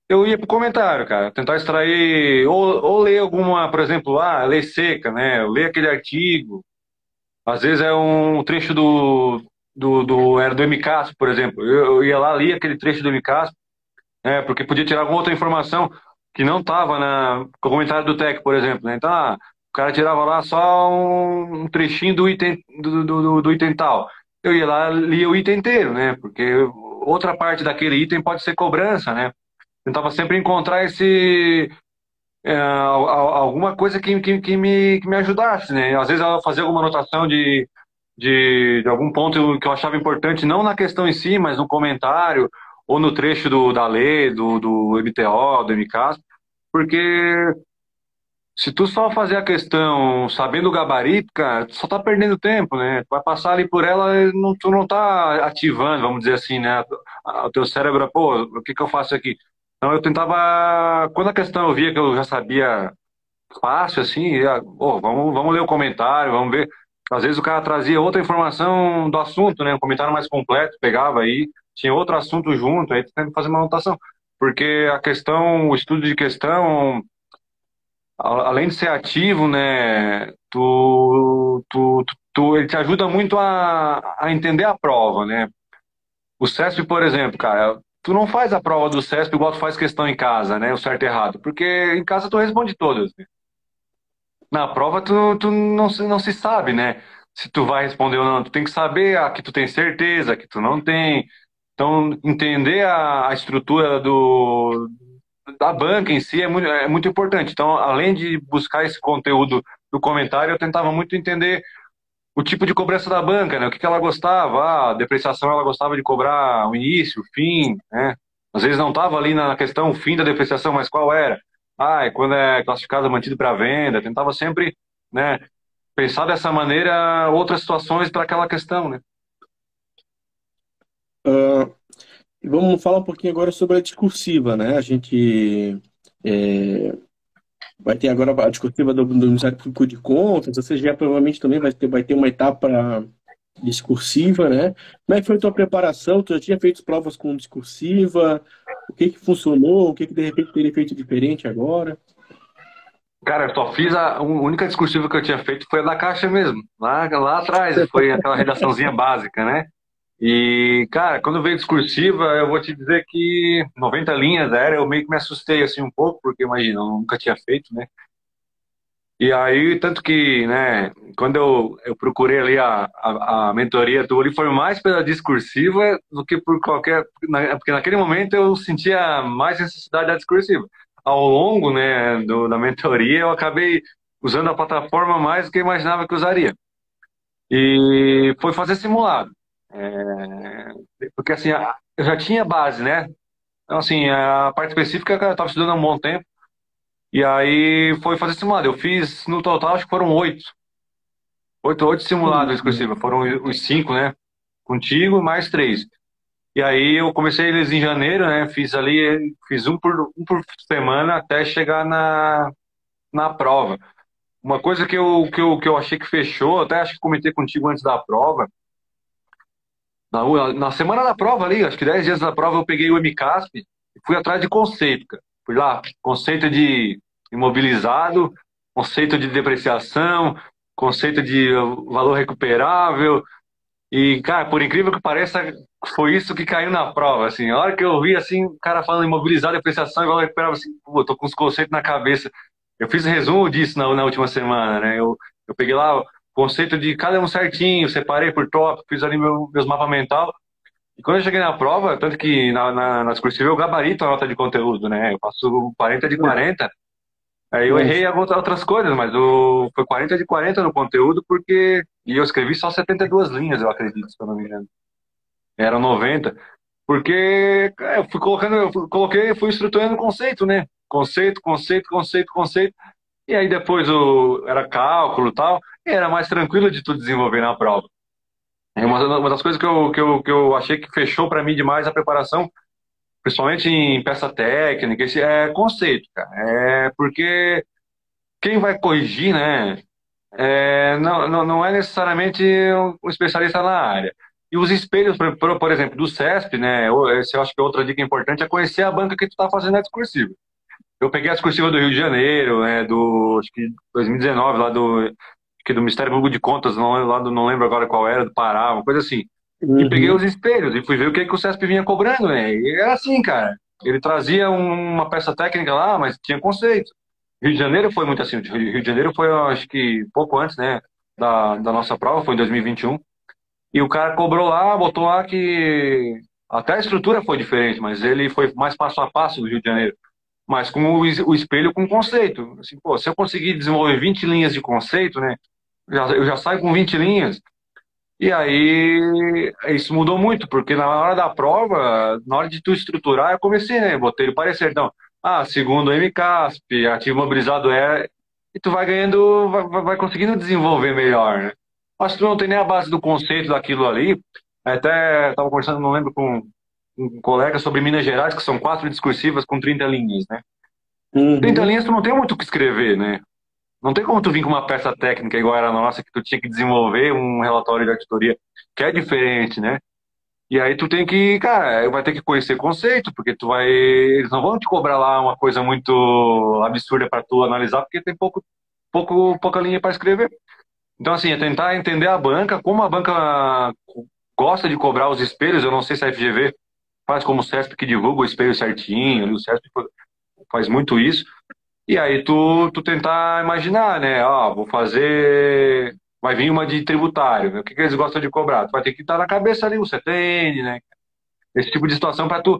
Eu ia pro comentário, cara, tentar extrair, ou ler alguma, por exemplo, lei seca, né? Ler aquele artigo. Às vezes é um trecho era do MCASP, por exemplo. Eu ia lá, lia aquele trecho do MCASP, né? Porque podia tirar alguma outra informação que não estava no comentário do TEC, por exemplo, né? Então, o cara tirava lá só um trechinho do item, do item tal. Eu ia lá, lia o item inteiro, né? Porque outra parte daquele item pode ser cobrança, né? Tentava sempre encontrar alguma coisa que me ajudasse, né? Às vezes ela fazia alguma anotação de algum ponto que eu achava importante, não na questão em si, mas no comentário ou no trecho da lei, do MTO, do MCAS, porque Se tu só fazer a questão sabendo o gabarito, cara, tu só tá perdendo tempo, né? Tu vai passar ali por ela e não, tu não tá ativando, vamos dizer assim, né? O teu cérebro, pô, o que que eu faço aqui? Então eu tentava, quando a questão eu via que eu já sabia fácil, assim, pô, vamos ler o comentário, vamos ver. Às vezes o cara trazia outra informação do assunto, né? Um comentário mais completo, pegava aí, tinha outro assunto junto, aí tu tem que fazer uma anotação. Porque a questão, o estudo de questão além de ser ativo, né, ele te ajuda muito a entender a prova, né? O CESP, por exemplo, cara, tu não faz a prova do CESP igual tu faz questão em casa, né? O certo e errado, porque em casa tu responde todas, né? Na prova tu não se sabe, né? Se tu vai responder ou não, tu tem que saber a que tu tem certeza, a que tu não tem. Então, entender a estrutura da banca em si é muito importante. Então, além de buscar esse conteúdo do comentário, eu tentava muito entender o tipo de cobrança da banca, né? O que que ela gostava, a depreciação ela gostava de cobrar o início, o fim, né? Às vezes não estava ali na questão o fim da depreciação, mas qual era? Ah, é quando é classificado mantido para venda. Tentava sempre, né, pensar dessa maneira outras situações para aquela questão, né? Ah, e vamos falar um pouquinho agora sobre a discursiva, né? A gente é, vai ter agora a discursiva do Ministério Público de Contas, ou seja, já provavelmente também vai ter uma etapa discursiva, né? Como é que foi a tua preparação? Tu já tinha feito provas com discursiva? O que que funcionou? O que que de repente teria feito diferente agora? Cara, eu só fiz a única discursiva que eu tinha feito foi a da Caixa mesmo, lá atrás, foi aquela redaçãozinha básica, né? E, cara, quando veio discursiva, eu vou te dizer que 90 linhas era, eu meio que me assustei assim um pouco, porque imagina, eu nunca tinha feito, né? E aí, tanto que, né, quando eu procurei ali a mentoria tua ali, foi mais pela discursiva do que por qualquer. Porque naquele momento eu sentia mais necessidade da discursiva. Ao longo, né, da mentoria, eu acabei usando a plataforma mais do que eu imaginava que usaria. E foi fazer simulado. Porque assim, eu já tinha base, né? Então, assim, a parte específica eu estava estudando há um bom tempo. E aí foi fazer simulado. Eu fiz, no total, acho que foram oito simulados exclusivos. Foram os cinco, né? Contigo, mais três. E aí eu comecei eles em janeiro, né? Fiz um por semana até chegar na prova. Uma coisa que eu achei que fechou, até acho que comentei contigo antes da prova. Na semana da prova ali, acho que 10 dias da prova, eu peguei o MCASP e fui atrás de conceito, cara. Fui lá, conceito de imobilizado, conceito de depreciação, conceito de valor recuperável. E, cara, por incrível que pareça, foi isso que caiu na prova, assim. A hora que eu vi, assim, o cara falando imobilizado, depreciação e valor recuperável, assim, pô, tô com os conceitos na cabeça. Eu fiz resumo disso na última semana, né? Eu peguei lá o conceito de cada um certinho, separei por tópico, fiz ali meus mapas mental. E quando eu cheguei na prova, tanto que na discursiva eu gabarito a nota de conteúdo, né? Eu faço 40 de 40. Aí eu errei algumas outras coisas, mas foi 40 de 40 no conteúdo, porque. E eu escrevi só 72 linhas, eu acredito, se eu não me engano. Eram 90. Porque eu fui colocando, coloquei, fui estruturando o conceito, né? Conceito, conceito, conceito, conceito. E aí depois era cálculo e tal, e era mais tranquilo de tu desenvolver na prova. É uma das coisas que eu achei que fechou para mim demais a preparação, principalmente em peça técnica, esse é conceito, cara. É porque quem vai corrigir, né? Não é necessariamente um especialista na área. E os espelhos, por exemplo, do CESP, né? Esse eu acho que é outra dica importante é conhecer a banca que tu está fazendo a discursiva. Eu peguei a discursiva do Rio de Janeiro, né? Acho que 2019, do Ministério Público de Contas, não lembro agora qual era, do Pará, uma coisa assim. E peguei os Uhum. espelhos e fui ver o que o CESP vinha cobrando, né? E era assim, cara. Ele trazia uma peça técnica lá, mas tinha conceito. Rio de Janeiro foi muito assim. Rio de Janeiro foi, eu acho que pouco antes, né, da nossa prova, foi em 2021. E o cara cobrou lá, botou lá que até a estrutura foi diferente, mas ele foi mais passo a passo do Rio de Janeiro. Mas com o espelho com conceito. Assim, pô, se eu conseguir desenvolver 20 linhas de conceito, né, eu já saio com 20 linhas. E aí, isso mudou muito, porque na hora da prova, na hora de tu estruturar, eu comecei, né? Botei o parecer. Então, segundo o MCASP, ativo mobilizado e tu vai ganhando, vai conseguindo desenvolver melhor, né? Mas se tu não tem nem a base do conceito daquilo ali, até estava conversando, não lembro, com um colega sobre Minas Gerais, que são 4 discursivas com 30 linhas, né? 30 Uhum. linhas tu não tem muito o que escrever, né? Não tem como tu vir com uma peça técnica igual era a nossa, que tu tinha que desenvolver um relatório de auditoria, que é diferente, né? E aí tu tem que, cara, vai ter que conhecer conceito, porque tu vai, eles não vão te cobrar lá uma coisa muito absurda para tu analisar, porque tem pouca linha para escrever. Então assim, é tentar entender a banca, como a banca gosta de cobrar os espelhos. Eu não sei se a FGV faz como o CESP, que divulga o espelho certinho, o CESP faz muito isso. E aí tu tentar imaginar, né? Ó, vou fazer. Vai vir uma de tributário, né? O que eles gostam de cobrar? Tu vai ter que estar na cabeça ali o CTN, né? Esse tipo de situação para tu.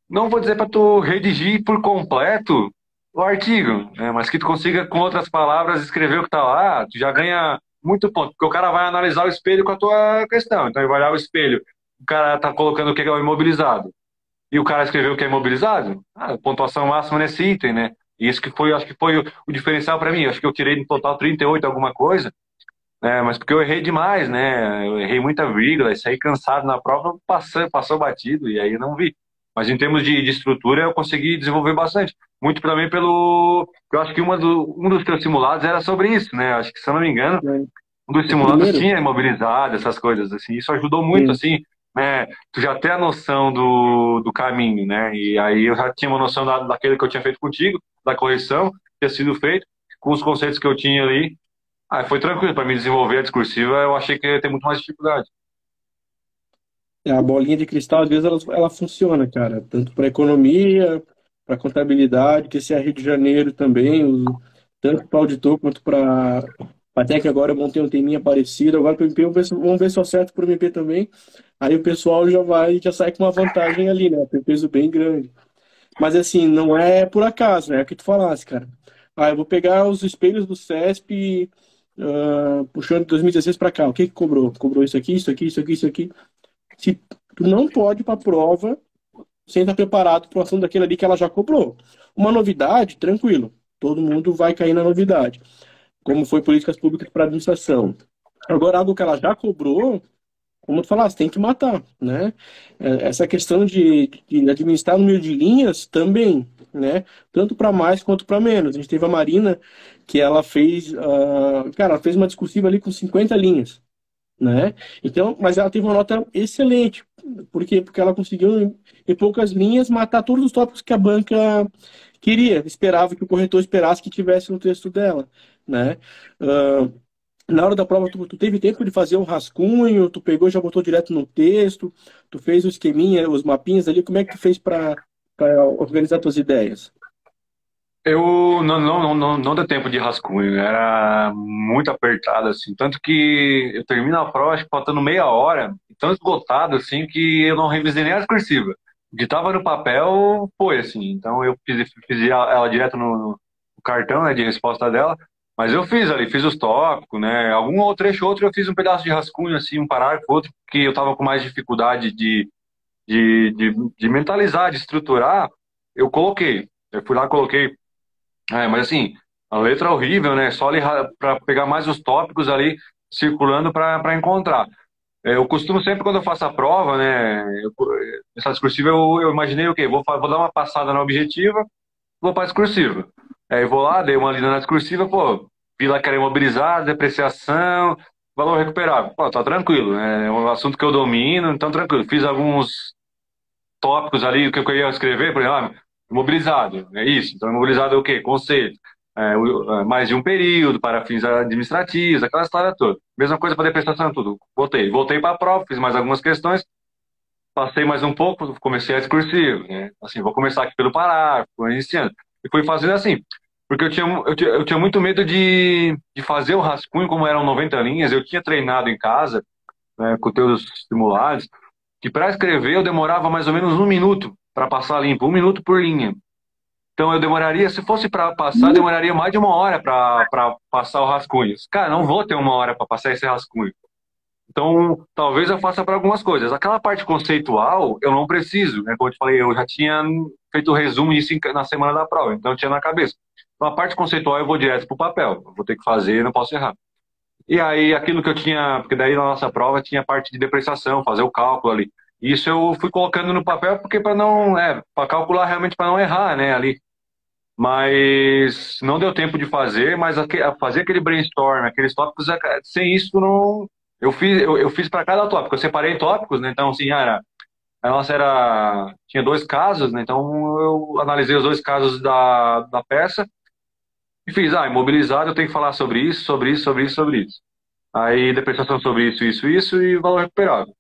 Não vou dizer para tu redigir por completo o artigo, né? Mas que tu consiga, com outras palavras, escrever o que tá lá, tu já ganha muito ponto. Porque o cara vai analisar o espelho com a tua questão. Então ele vai olhar o espelho. O cara tá colocando o que é o imobilizado e o cara escreveu que é imobilizado, pontuação máxima nesse item, né? E isso que foi, acho que foi o diferencial para mim. Acho que eu tirei no total 38 alguma coisa, né? Mas porque eu errei demais, né? Eu errei muita vírgula, saí cansado na prova, passou batido e aí eu não vi. Mas em termos de estrutura eu consegui desenvolver bastante. Muito também pelo. Eu acho que um dos teus simulados era sobre isso, né? Acho que, se eu não me engano, É. um dos O simulados primeiro? tinha imobilizado, essas coisas assim. Isso ajudou muito, Sim. assim, né? Tu já ter a noção do caminho, né? E aí eu já tinha uma noção daquele que eu tinha feito contigo, da correção que tinha sido feito, com os conceitos que eu tinha ali. Ah, foi tranquilo para me desenvolver a discursiva. Eu achei que ia ter muito mais dificuldade. É, a bolinha de cristal, às vezes, ela funciona, cara. Tanto para economia, para contabilidade, que esse é Rio de Janeiro também, tanto para auditor quanto para até que agora eu montei um teminha parecido. Agora para o MP, vamos ver se eu acerto para o MP também. Aí o pessoal já sai com uma vantagem ali, né? Tem um peso bem grande. Mas assim, não é por acaso, né? É o que tu falasse, cara. Ah, eu vou pegar os espelhos do CESP, puxando de 2016 para cá. O que que cobrou? Cobrou isso aqui, isso aqui, isso aqui, isso aqui. Se tu não pode ir para a prova sem estar preparado para o assunto daquele ali que ela já cobrou. Uma novidade, tranquilo. Todo mundo vai cair na novidade. Como foi políticas públicas para administração. Agora, algo que ela já cobrou, como tu falaste, tem que matar, né? Essa questão de administrar número de linhas também, né? Tanto para mais quanto para menos. A gente teve a Marina, que ela fez, cara, ela fez uma discursiva ali com 50 linhas, né? Então, mas ela teve uma nota excelente. Por quê? Porque ela conseguiu, em poucas linhas, matar todos os tópicos que a banca queria, esperava que o corretor esperasse que tivesse no texto dela, né? Ah, na hora da prova, tu teve tempo de fazer um rascunho, tu pegou e já botou direto no texto, tu fez o esqueminha, os mapinhas ali, como é que tu fez para organizar tuas ideias? Eu não deu tempo de rascunho, né? Era muito apertado, assim. Tanto que eu termino a prova, acho que faltando meia hora, tão esgotado, assim, que eu não revisei nem as cursivas. O que estava no papel foi, assim. Então eu fiz ela direto no cartão, né, de resposta dela. Mas eu fiz ali, fiz os tópicos, né? Algum outro trecho, outro eu fiz um pedaço de rascunho, assim, um parágrafo, outro que eu estava com mais dificuldade de mentalizar, de estruturar, eu coloquei. Eu fui lá, coloquei. Mas assim, a letra é horrível, né? Só ali para pegar mais os tópicos ali circulando para encontrar. Eu costumo sempre, quando eu faço a prova, né? Essa discursiva eu imaginei o quê? Vou dar uma passada na objetiva, vou para a discursiva. Aí eu vou lá, dei uma lida na discursiva, pô, vi lá que era imobilizado, depreciação, valor recuperável. Pô, tá tranquilo, né? É um assunto que eu domino, então tranquilo. Fiz alguns tópicos ali, o que eu ia escrever, por exemplo, imobilizado, é isso. Então, imobilizado é o quê? Conceito. Mais de um período para fins administrativos, aquela história toda. Mesma coisa para depreciação, tudo. Voltei para a prova, fiz mais algumas questões, passei mais um pouco, comecei a discursivo, né? Assim, vou começar aqui pelo parágrafo, iniciando. E fui fazendo assim, porque eu tinha muito medo de fazer o rascunho, como eram 90 linhas, eu tinha treinado em casa, né, com teus simulados, que para escrever eu demorava mais ou menos um minuto para passar limpo, um minuto por linha. Então eu demoraria, se fosse para passar, demoraria mais de uma hora para passar o rascunho. Cara, não vou ter uma hora para passar esse rascunho. Então, talvez eu faça para algumas coisas. Aquela parte conceitual, eu não preciso, né? Como eu te falei, eu já tinha feito o resumo isso na semana da prova, então eu tinha na cabeça. Então, a parte conceitual eu vou direto pro papel. Eu vou ter que fazer, não posso errar. E aí, aquilo que eu tinha, porque daí na nossa prova tinha parte de depreciação, fazer o cálculo ali. Isso eu fui colocando no papel porque para não, para calcular realmente para não errar, né, ali. Mas não deu tempo de fazer, mas fazer aquele brainstorm, aqueles tópicos, sem isso não. Eu fiz para cada tópico, eu separei em tópicos, né? Então, assim, a nossa tinha dois casos, né? Então eu analisei os dois casos da peça e fiz, imobilizado, eu tenho que falar sobre isso, sobre isso, sobre isso, sobre isso. Aí depreciação sobre isso, isso, isso e valor recuperado.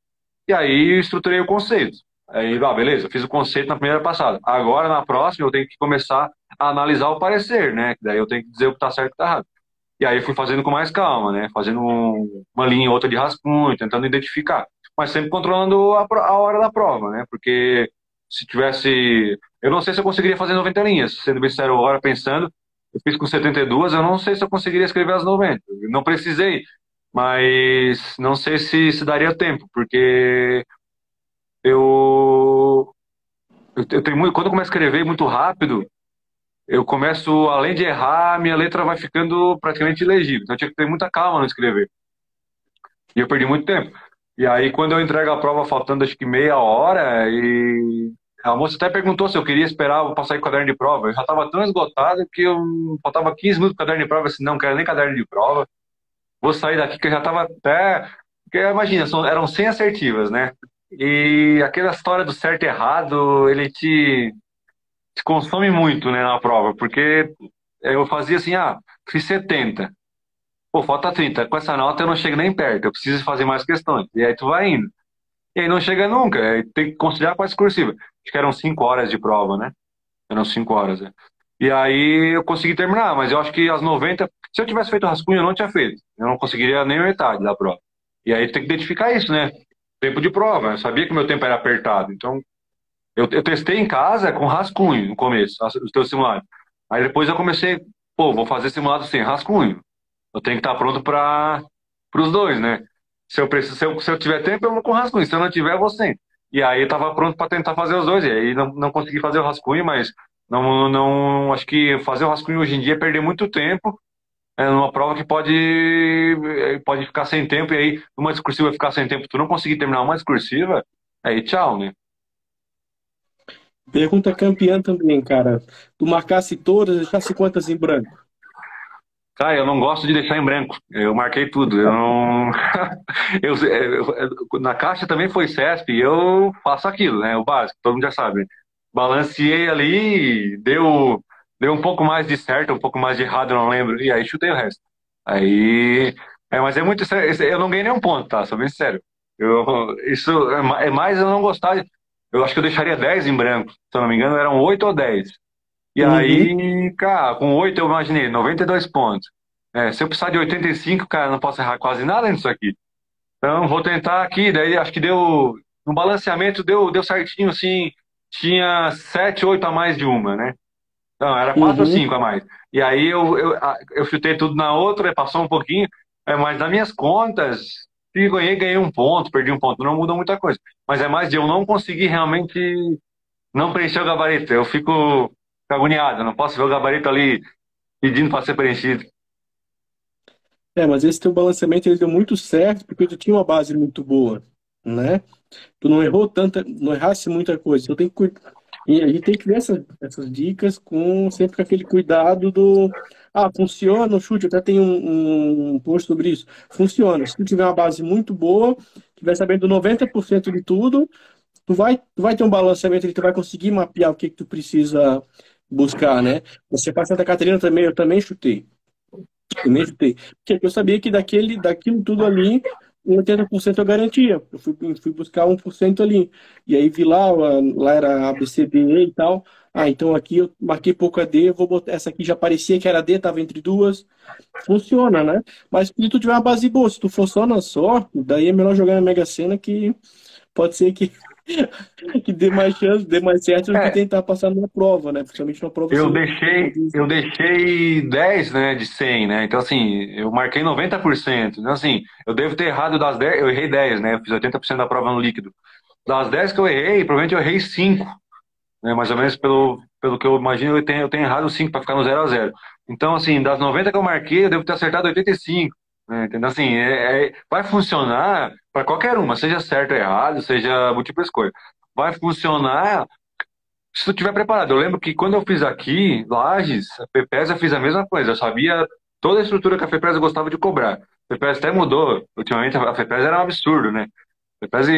E aí estruturei o conceito. Aí, beleza, fiz o conceito na primeira passada. Agora, na próxima, eu tenho que começar a analisar o parecer, né? Daí eu tenho que dizer o que está certo e o que está errado. E aí fui fazendo com mais calma, né? Fazendo uma linha outra de rascunho, tentando identificar. Mas sempre controlando a hora da prova, né? Porque se tivesse... Eu não sei se eu conseguiria fazer 90 linhas. Sendo bem sincero, agora pensando, eu fiz com 72, eu não sei se eu conseguiria escrever as 90. Eu não precisei, mas não sei se daria tempo, porque eu, eu tenho muito, quando eu começo a escrever muito rápido, eu começo, além de errar, minha letra vai ficando praticamente ilegível. Então eu tinha que ter muita calma no escrever. E eu perdi muito tempo. E aí, quando eu entrego a prova faltando acho que meia hora, e a moça até perguntou se eu queria esperar para sair com o caderno de prova. Eu já estava tão esgotado que eu faltava 15 minutos para o caderno de prova. Eu disse, não quero nem caderno de prova. Vou sair daqui que eu já estava até. Porque imagina, eram 100 assertivas, né? E aquela história do certo e errado, ele te consome muito, né, na prova, porque eu fazia assim, fiz 70. Pô, falta 30. Com essa nota eu não chego nem perto, eu preciso fazer mais questões. E aí tu vai indo. E aí não chega nunca, aí tem que considerar quase cursiva. Acho que eram 5 horas de prova, né? Eram 5 horas, né? E aí eu consegui terminar, mas eu acho que as 90, se eu tivesse feito rascunho, eu não tinha feito. Eu não conseguiria nem metade da prova. E aí tem que identificar isso, né? Tempo de prova. Eu sabia que o meu tempo era apertado. Então, eu testei em casa com rascunho no começo, os teus simulados. Aí depois eu comecei, pô, vou fazer simulado sem rascunho. Eu tenho que estar pronto para os dois, né? Se eu tiver tempo, eu vou com rascunho. Se eu não tiver, eu vou sem. E aí eu tava pronto para tentar fazer os dois. E aí não consegui fazer o rascunho, mas acho que fazer o rascunho hoje em dia é perder muito tempo. É numa prova que pode ficar sem tempo, e aí numa discursiva ficar sem tempo, tu não conseguir terminar uma discursiva, aí tchau, né? Pergunta campeã também, cara. Tu marcasse todas, deixasse quantas em branco? Cara, eu não gosto de deixar em branco. Eu marquei tudo. Eu não. Na caixa também foi CESP e eu faço aquilo, né? O básico, todo mundo já sabe. Balanceei ali, deu um pouco mais de certo, um pouco mais de errado, eu não lembro. E aí chutei o resto. Aí. Mas é muito sério. Eu não ganhei nenhum ponto, tá? Sou bem sério. Isso é mais eu não gostar. Eu acho que eu deixaria 10 em branco. Se eu não me engano, eram 8 ou 10. E Uhum. aí, cara, com 8 eu imaginei 92 pontos. Se eu precisar de 85, cara, não posso errar quase nada nisso aqui. Então, vou tentar aqui. Daí, acho que deu. No balanceamento deu certinho, assim. Tinha 7, 8 a mais de uma, né? Não, era 4 ou Uhum. 5 a mais. E aí eu chutei tudo na outra, passou um pouquinho. Mas nas minhas contas, se ganhei um ponto, perdi um ponto. Não muda muita coisa. Mas é mais de eu não conseguir realmente não preencher o gabarito. Eu fico agoniado, não posso ver o gabarito ali pedindo para ser preenchido. É, mas esse teu balanceamento ele deu muito certo porque tu tinha uma base muito boa, né? Tu não errou tanta, não errasse muita coisa. Então tem que, e a gente tem que ver essas dicas com sempre com aquele cuidado do funciona o chute, até tem um post sobre isso. Funciona. Se tu tiver uma base muito boa, tiver sabendo 90% de tudo, tu vai ter um balanceamento, tu vai conseguir mapear o que que tu precisa buscar, né? Você para Santa Catarina também, eu também chutei. Também chutei. Porque eu sabia que daquilo tudo ali, 80% eu garantia. Eu fui buscar 1% ali. E aí vi lá era ABCD e tal. Então aqui eu marquei pouco a D, eu vou botar. Essa aqui já parecia que era D, estava entre duas. Funciona, né? Mas se tu tiver uma base boa, se tu for só na sorte, daí é melhor jogar na Mega Sena que pode ser que, que dê mais chance, dê mais certo do que É, tentar passar numa prova, né? Principalmente numa prova eu assim. deixei, eu deixei 10, né, de 100, né? Então, assim, eu marquei 90%. Então, assim, eu devo ter errado das 10, eu errei 10, né? Eu fiz 80% da prova no líquido. Das 10 que eu errei, provavelmente eu errei 5. né? Mais ou menos pelo que eu imagino, eu tenho errado 5 para ficar no 0-0. Então, assim, das 90 que eu marquei, eu devo ter acertado 85. Né? Entendeu? Assim, vai funcionar para qualquer uma, seja certo ou errado, seja múltipla escolha. Vai funcionar se tu estiver preparado. Eu lembro que quando eu fiz aqui, Lages, a FEPES, eu fiz a mesma coisa. Eu sabia toda a estrutura que a FEPES gostava de cobrar. A FEPES até mudou. Ultimamente a FEPES era um absurdo, né? A FEPES,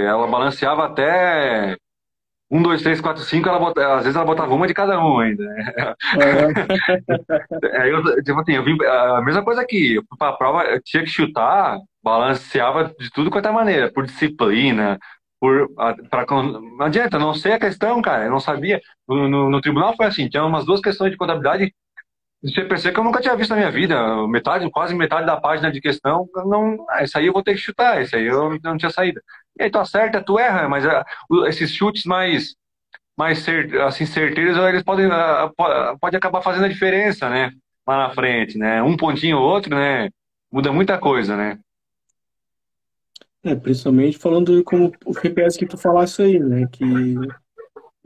ela balanceava até 1, 2, 3, 4, 5, às vezes ela botava uma de cada um ainda. Né? Aham. Aí tipo assim, eu vim, a mesma coisa aqui. Eu fui pra prova, eu tinha que chutar, balanceava de tudo quanto é maneira, por disciplina, não adianta, não sei a questão, cara, eu não sabia. No tribunal foi assim, tinha umas duas questões de contabilidade de CPC que eu nunca tinha visto na minha vida. Metade, quase metade da página de questão, não, isso aí eu vou ter que chutar, isso aí eu não tinha saída. E aí tu acerta, tu erra, mas esses chutes assim, certeiros, eles podem pode acabar fazendo a diferença, né? Lá na frente, né? Um pontinho ou outro, né? Muda muita coisa, né? Principalmente falando como o FPS que tu falasse aí, né? Que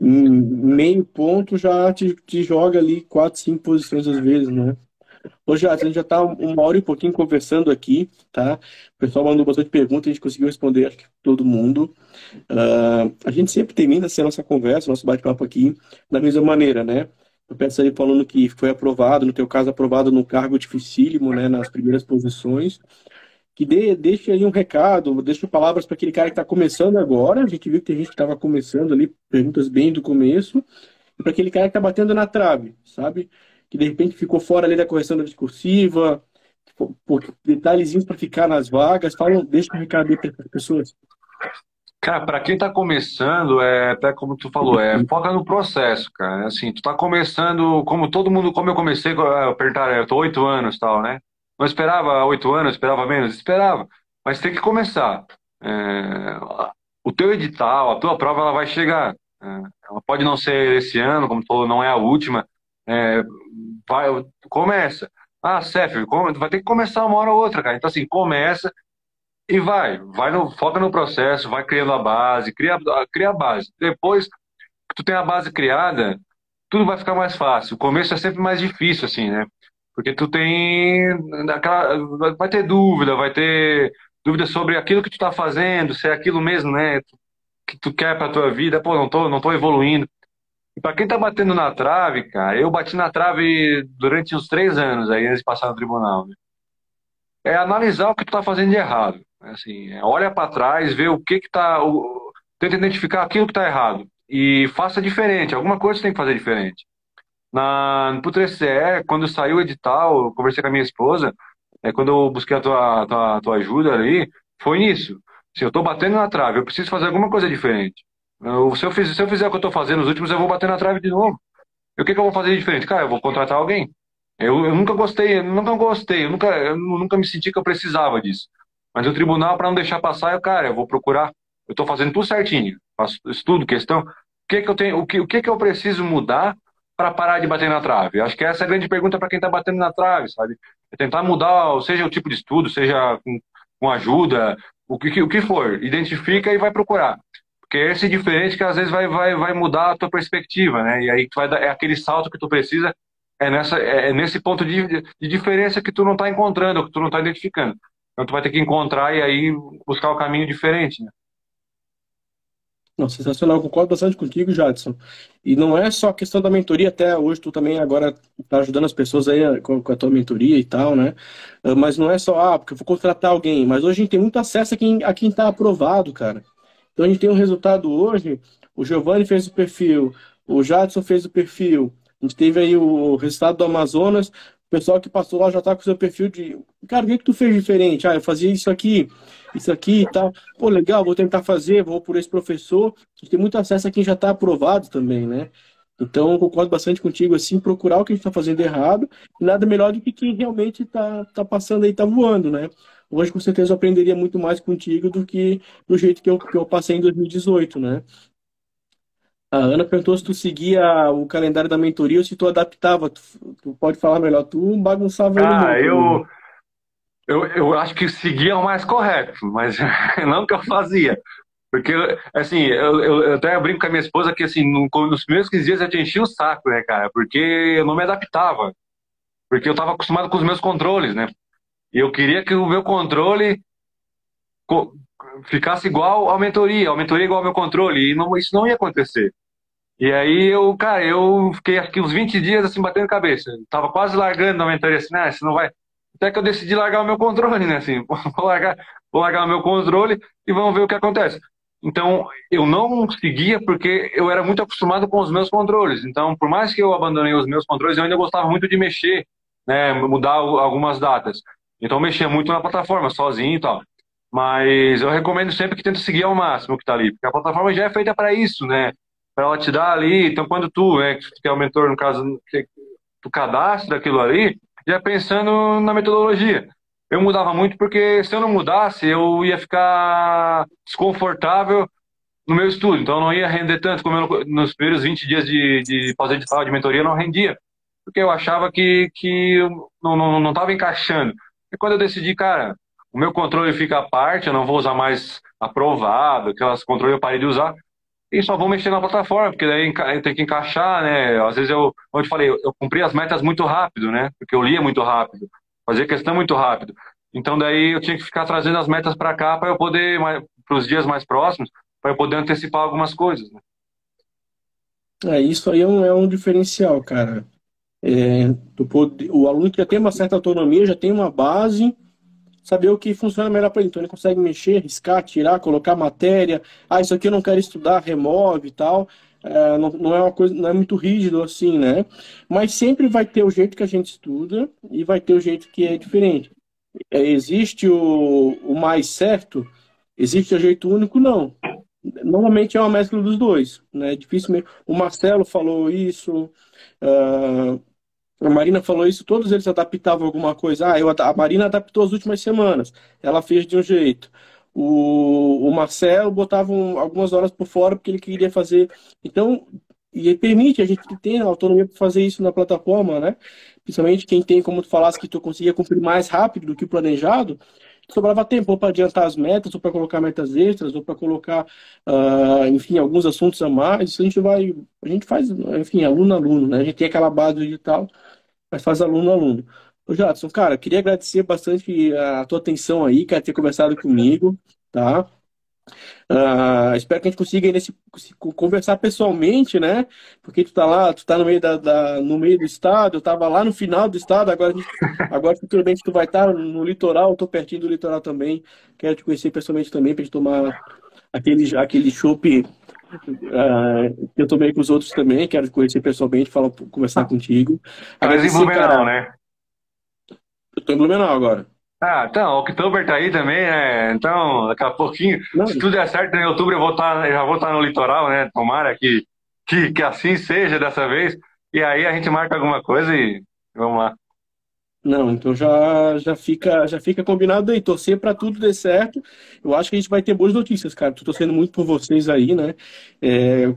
meio ponto já te joga ali 4, 5 posições às vezes, né? Hoje a gente já tá 1 hora e pouquinho conversando aqui, tá? O pessoal mandou bastante perguntas, a gente conseguiu responder, acho que todo mundo. A gente sempre termina assim, a nossa conversa, nosso bate-papo aqui, da mesma maneira, né? Eu peço aí falando que foi aprovado, no teu caso, aprovado no cargo dificílimo, né? Nas primeiras posições. Que deixe aí um recado, deixe palavras para aquele cara que está começando agora. A gente viu que tem gente que estava começando ali, perguntas bem do começo, e para aquele cara que está batendo na trave, sabe? Que de repente ficou fora ali da correção da discursiva, por detalhezinhos para ficar nas vagas. Fala, deixa um recado aí para as pessoas. Cara, para quem tá começando, até como tu falou, foca no processo, cara. Assim, tu tá começando, como todo mundo, como eu comecei, perguntaram, eu tô 8 anos e tal, né? Não esperava 8 anos, esperava menos? Esperava. Mas tem que começar. É, o teu edital, a tua prova, ela vai chegar. Ela pode não ser esse ano, como tu falou, não é a última. É, começa. Ah, Cef, vai ter que começar uma hora ou outra, cara. Então, assim, começa. E foca no processo, vai criando a base, cria a base. Depois que tu tem a base criada, tudo vai ficar mais fácil. O começo é sempre mais difícil, assim, né? Porque tu tem vai ter dúvida, vai ter dúvida sobre aquilo que tu tá fazendo, se é aquilo mesmo, né, que tu quer pra tua vida. Pô, não tô evoluindo. E pra quem tá batendo na trave, cara, eu bati na trave durante uns 3 anos aí antes de passar no tribunal, né? É analisar o que tu tá fazendo de errado. Assim, olha para trás, vê o que que tá, tenta identificar aquilo que tá errado e faça diferente. Alguma coisa você tem que fazer diferente. Pro 3CE, quando saiu o edital, eu conversei com a minha esposa, quando eu busquei a tua ajuda ali, foi nisso. Se eu tô batendo na trave, eu preciso fazer alguma coisa diferente. Se eu fizer o que eu tô fazendo nos últimos, eu vou bater na trave de novo. E o que que eu vou fazer de diferente? Cara, eu vou contratar alguém. Eu nunca gostei, eu nunca me senti que eu precisava disso. Mas o tribunal, para não deixar passar, eu vou procurar. Eu estou fazendo tudo certinho, faço estudo, questão. O que que eu tenho, o que que eu preciso mudar para parar de bater na trave? Acho que essa é a grande pergunta para quem está batendo na trave, sabe? É tentar mudar, seja o tipo de estudo, seja com ajuda, o que for. Identifica e vai procurar. Porque esse é diferente que às vezes vai mudar a tua perspectiva, né? E aí tu vai dar, é aquele salto que tu precisa, é nesse ponto de diferença que tu não está encontrando, que tu não está identificando. Então tu vai ter que encontrar e aí buscar o caminho diferente, né? Não, sensacional, concordo bastante contigo, Jadson. E não é só a questão da mentoria, até hoje tu também agora tá ajudando as pessoas aí com a tua mentoria e tal, né? Mas não é só, porque eu vou contratar alguém, mas hoje a gente tem muito acesso a quem tá aprovado, cara. Então a gente tem um resultado hoje, o Giovanni fez o perfil, o Jadson fez o perfil, a gente teve aí o resultado do Amazonas, o pessoal que passou lá já tá com o seu perfil de, cara, o que que tu fez diferente? Ah, eu fazia isso aqui e tal. Pô, legal, vou tentar fazer, vou por esse professor. A gente tem muito acesso a quem já está aprovado também, né? Então, eu concordo bastante contigo, assim, procurar o que a gente está fazendo errado, e nada melhor do que quem realmente tá passando aí, tá voando, né? Hoje, com certeza, eu aprenderia muito mais contigo do que do jeito que eu passei em 2018, né? A Ana perguntou se tu seguia o calendário da mentoria ou se tu adaptava. Tu pode falar melhor, tu bagunçava ele Cara, muito ali, né? eu acho que seguir é o mais correto, mas não que eu fazia. Porque, assim, eu até brinco com a minha esposa que, assim, nos primeiros 15 dias eu te enchi o saco, né, cara? Porque eu não me adaptava. Porque eu tava acostumado com os meus controles, né? E eu queria que o meu controle co- ficasse igual à mentoria igual ao meu controle. E não, isso não ia acontecer. E aí cara, eu fiquei aqui uns 20 dias, assim, batendo cabeça. Tava quase largando a mentoria, assim, né? Isso não vai. Até que eu decidi largar o meu controle, né? Assim, vou largar o meu controle e vamos ver o que acontece. Então, eu não seguia porque eu era muito acostumado com os meus controles. Então, por mais que eu abandonei os meus controles, eu ainda gostava muito de mexer, né? Mudar algumas datas. Então, eu mexia muito na plataforma, sozinho e tal. Mas eu recomendo sempre que tente seguir ao máximo o que está ali, porque a plataforma já é feita para isso, né? Para ela te dar ali. Então, quando tu, né, que é o mentor, no caso, que tu cadastra aquilo ali, já pensando na metodologia. Eu mudava muito porque se eu não mudasse, eu ia ficar desconfortável no meu estudo. Então, eu não ia render tanto como nos primeiros 20 dias de fazer edital de mentoria, eu não rendia. Porque eu achava que eu não estava encaixando. E quando eu decidi, cara, o meu controle fica à parte, eu não vou usar mais aprovado, aquelas controles eu parei de usar, e só vou mexer na plataforma, porque daí tem que encaixar, né? Às vezes como eu te falei, eu cumpri as metas muito rápido, né? Porque eu lia muito rápido, fazia questão muito rápido. Então daí eu tinha que ficar trazendo as metas para cá para eu poder, para os dias mais próximos, para eu poder antecipar algumas coisas, né? Isso aí é um diferencial, cara. O aluno que já tem uma certa autonomia, já tem uma base, saber o que funciona melhor para ele. Então ele consegue mexer, riscar, tirar, colocar matéria. Ah, isso aqui eu não quero estudar, remove e tal. Não é uma coisa, não é muito rígido assim, né? Mas sempre vai ter o jeito que a gente estuda e vai ter o jeito que é diferente. Existe o mais certo, existe o jeito único, não. Normalmente é uma mescla dos dois, né? Dificilmente. O Marcelo falou isso, ah, a Marina falou isso, todos eles adaptavam alguma coisa. A Marina adaptou as últimas semanas, ela fez de um jeito. O Marcelo botava algumas horas por fora porque ele queria fazer. Então, e permite a gente ter a autonomia para fazer isso na plataforma, né? Principalmente quem tem, como tu falasse, que tu conseguia cumprir mais rápido do que o planejado, sobrava tempo ou para adiantar as metas, ou para colocar metas extras, ou para colocar, enfim, alguns assuntos a mais. Isso a gente faz, enfim, aluno a aluno, né? A gente tem aquela base digital, mas faz aluno a aluno. Ô, Jadson, cara, queria agradecer bastante a tua atenção aí, cara, ter conversado comigo, tá? Espero que a gente consiga aí conversar pessoalmente, né? Porque tu tá lá, tu tá no meio no meio do estado, eu tava lá no final do estado, agora futuramente tu vai estar no litoral, eu tô pertinho do litoral também. Quero te conhecer pessoalmente também, pra gente tomar aquele chopp, que eu tomei com os outros também. Quero te conhecer pessoalmente, conversar contigo. Mas em Agradecer, Blumenau, cara. né? Eu tô em Blumenau agora. Ah, então, o Oktober tá aí também, né? Então, daqui a pouquinho, se Não, tudo der certo, em outubro eu já vou estar no litoral, né? Tomara que assim seja dessa vez. E aí a gente marca alguma coisa e vamos lá. Não, então já fica combinado aí, torcer para tudo dar certo. Eu acho que a gente vai ter boas notícias, cara. Tô torcendo muito por vocês aí, né? Eu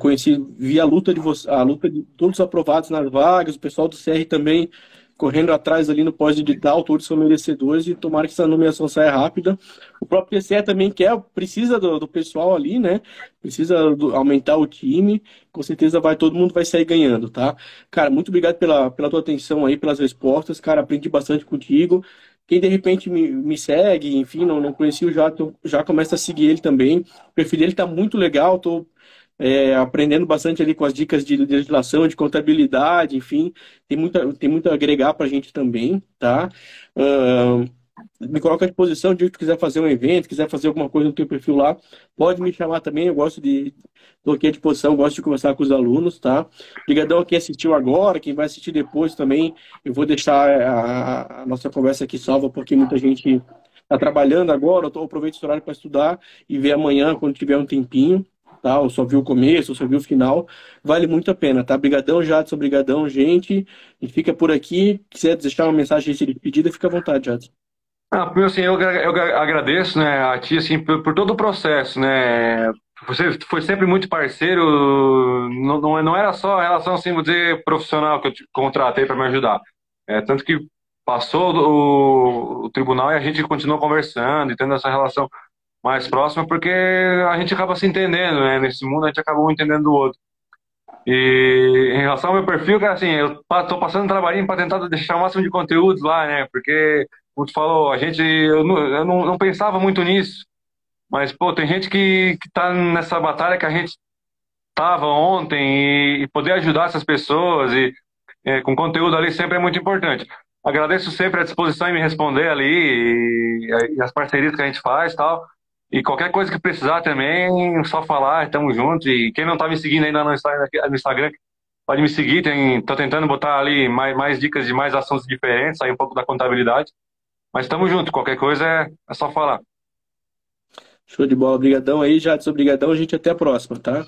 vi a luta de todos os aprovados nas vagas, o pessoal do CR também correndo atrás ali no pós-edital, todos são merecedores e tomara que essa nomeação saia rápida. O próprio TCE também precisa do pessoal ali, né? Precisa aumentar o time. Com certeza todo mundo vai sair ganhando, tá? Cara, muito obrigado pela tua atenção aí, pelas respostas. Cara, aprendi bastante contigo. Quem de repente me segue, enfim, não conhecia o Jato, já começa a seguir ele também. O perfil dele tá muito legal, tô aprendendo bastante ali com as dicas de legislação, de contabilidade, enfim, tem muito a agregar pra gente também, tá? Ahn, Me coloca à disposição de que tu quiser fazer um evento, quiser fazer alguma coisa no teu perfil lá, pode me chamar também, estou aqui à disposição, gosto de conversar com os alunos, tá? Obrigadão a quem assistiu agora, quem vai assistir depois também, eu vou deixar a nossa conversa aqui salva, porque muita gente está trabalhando agora, eu aproveito esse horário para estudar e ver amanhã, quando tiver um tempinho, tá? Ou só viu o começo, ou só viu o final, vale muito a pena, tá? Brigadão, Jadson, brigadão, gente, e fica por aqui, quiser deixar uma mensagem de despedida, fica à vontade, Jadson. Ah, primeiro, assim, eu agradeço, né, a ti, assim, por todo o processo, né? Você foi sempre muito parceiro, não era só a relação, assim, vou dizer, profissional que eu te contratei para me ajudar. Tanto que passou o tribunal e a gente continuou conversando e tendo essa relação. mais próxima, porque a gente acaba se entendendo, né? Nesse mundo a gente acaba um entendendo do outro. E em relação ao meu perfil, cara, assim, tô passando um trabalhinho para tentar deixar o máximo de conteúdos lá, né? Porque, como tu falou, eu não pensava muito nisso, mas, pô, tem gente que tá nessa batalha que a gente tava ontem e poder ajudar essas pessoas com conteúdo ali sempre é muito importante. Agradeço sempre a disposição em me responder ali e as parcerias que a gente faz e tal. E qualquer coisa que precisar também, só falar, estamos juntos. E quem não tá me seguindo ainda no Instagram, pode me seguir. Tô tentando botar ali mais dicas de mais assuntos diferentes, sair um pouco da contabilidade. Mas estamos juntos, qualquer coisa é só falar. Show de bola, obrigadão aí, Jadson, obrigadão, gente, até a próxima, tá?